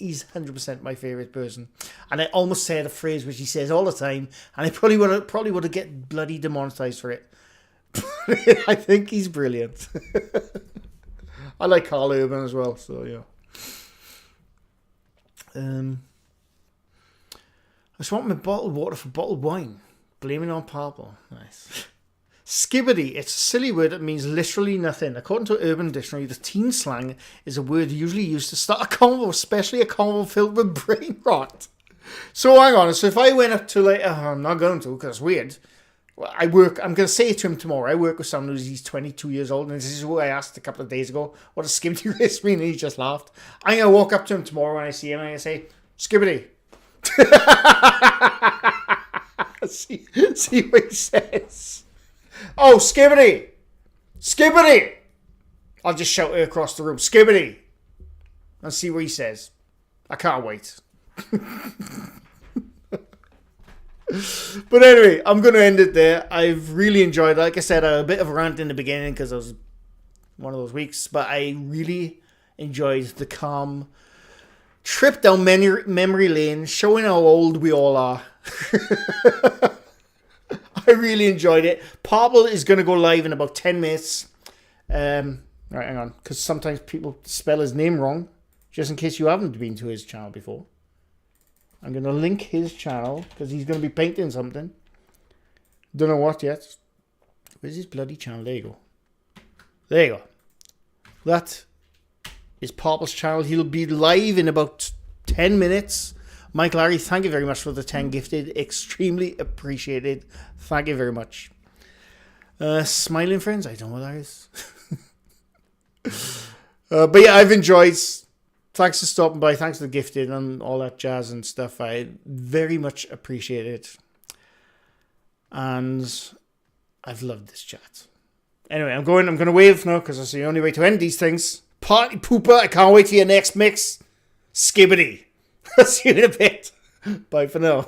100% my favourite person. And I almost said a phrase which he says all the time, and I probably would have get bloody demonetized for it. I think he's brilliant. I like Carl Urban as well, so yeah. I just want my bottled water for bottled wine. Blaming on purple. Nice. Skibbity. It's a silly word that means literally nothing. According to Urban Dictionary, the teen slang is a word usually used to start a convo, especially a convo filled with brain rot. So hang on. So if I went up to I'm not going to because it's weird. I'm going to say it to him tomorrow. I work with someone who's 22 years old, and this is who I asked a couple of days ago, what does skibbity riz mean? And he just laughed. I'm going to walk up to him tomorrow when I see him, and I'm going to say, skibbity. see what he says. Oh, skibbity. Skibbity. I'll just shout it across the room. Skibbity. And see what he says. I can't wait. But anyway, I'm going to end it there. I've really enjoyed it. Like I said, I had a bit of a rant in the beginning because it was one of those weeks. But I really enjoyed the calm trip down memory lane, showing how old we all are. I really enjoyed it. Purple is going to go live in about 10 minutes. Right, hang on, because sometimes people spell his name wrong. Just in case you haven't been to his channel before, I'm going to link his channel because he's going to be painting something. Don't know what yet. Where's his bloody channel? There you go. There you go. That is Papa's channel. He'll be live in about 10 minutes. Mike Larry, thank you very much for the 10 gifted. Extremely appreciated. Thank you very much. Smiling Friends, I don't know what that is. But yeah, I've enjoyed. Thanks for stopping by. Thanks for the gifted and all that jazz and stuff. I very much appreciate it. And I've loved this chat. Anyway, I'm going to wave now because that's the only way to end these things. Party pooper, I can't wait for your next mix. Skibbity. See you in a bit. Bye for now.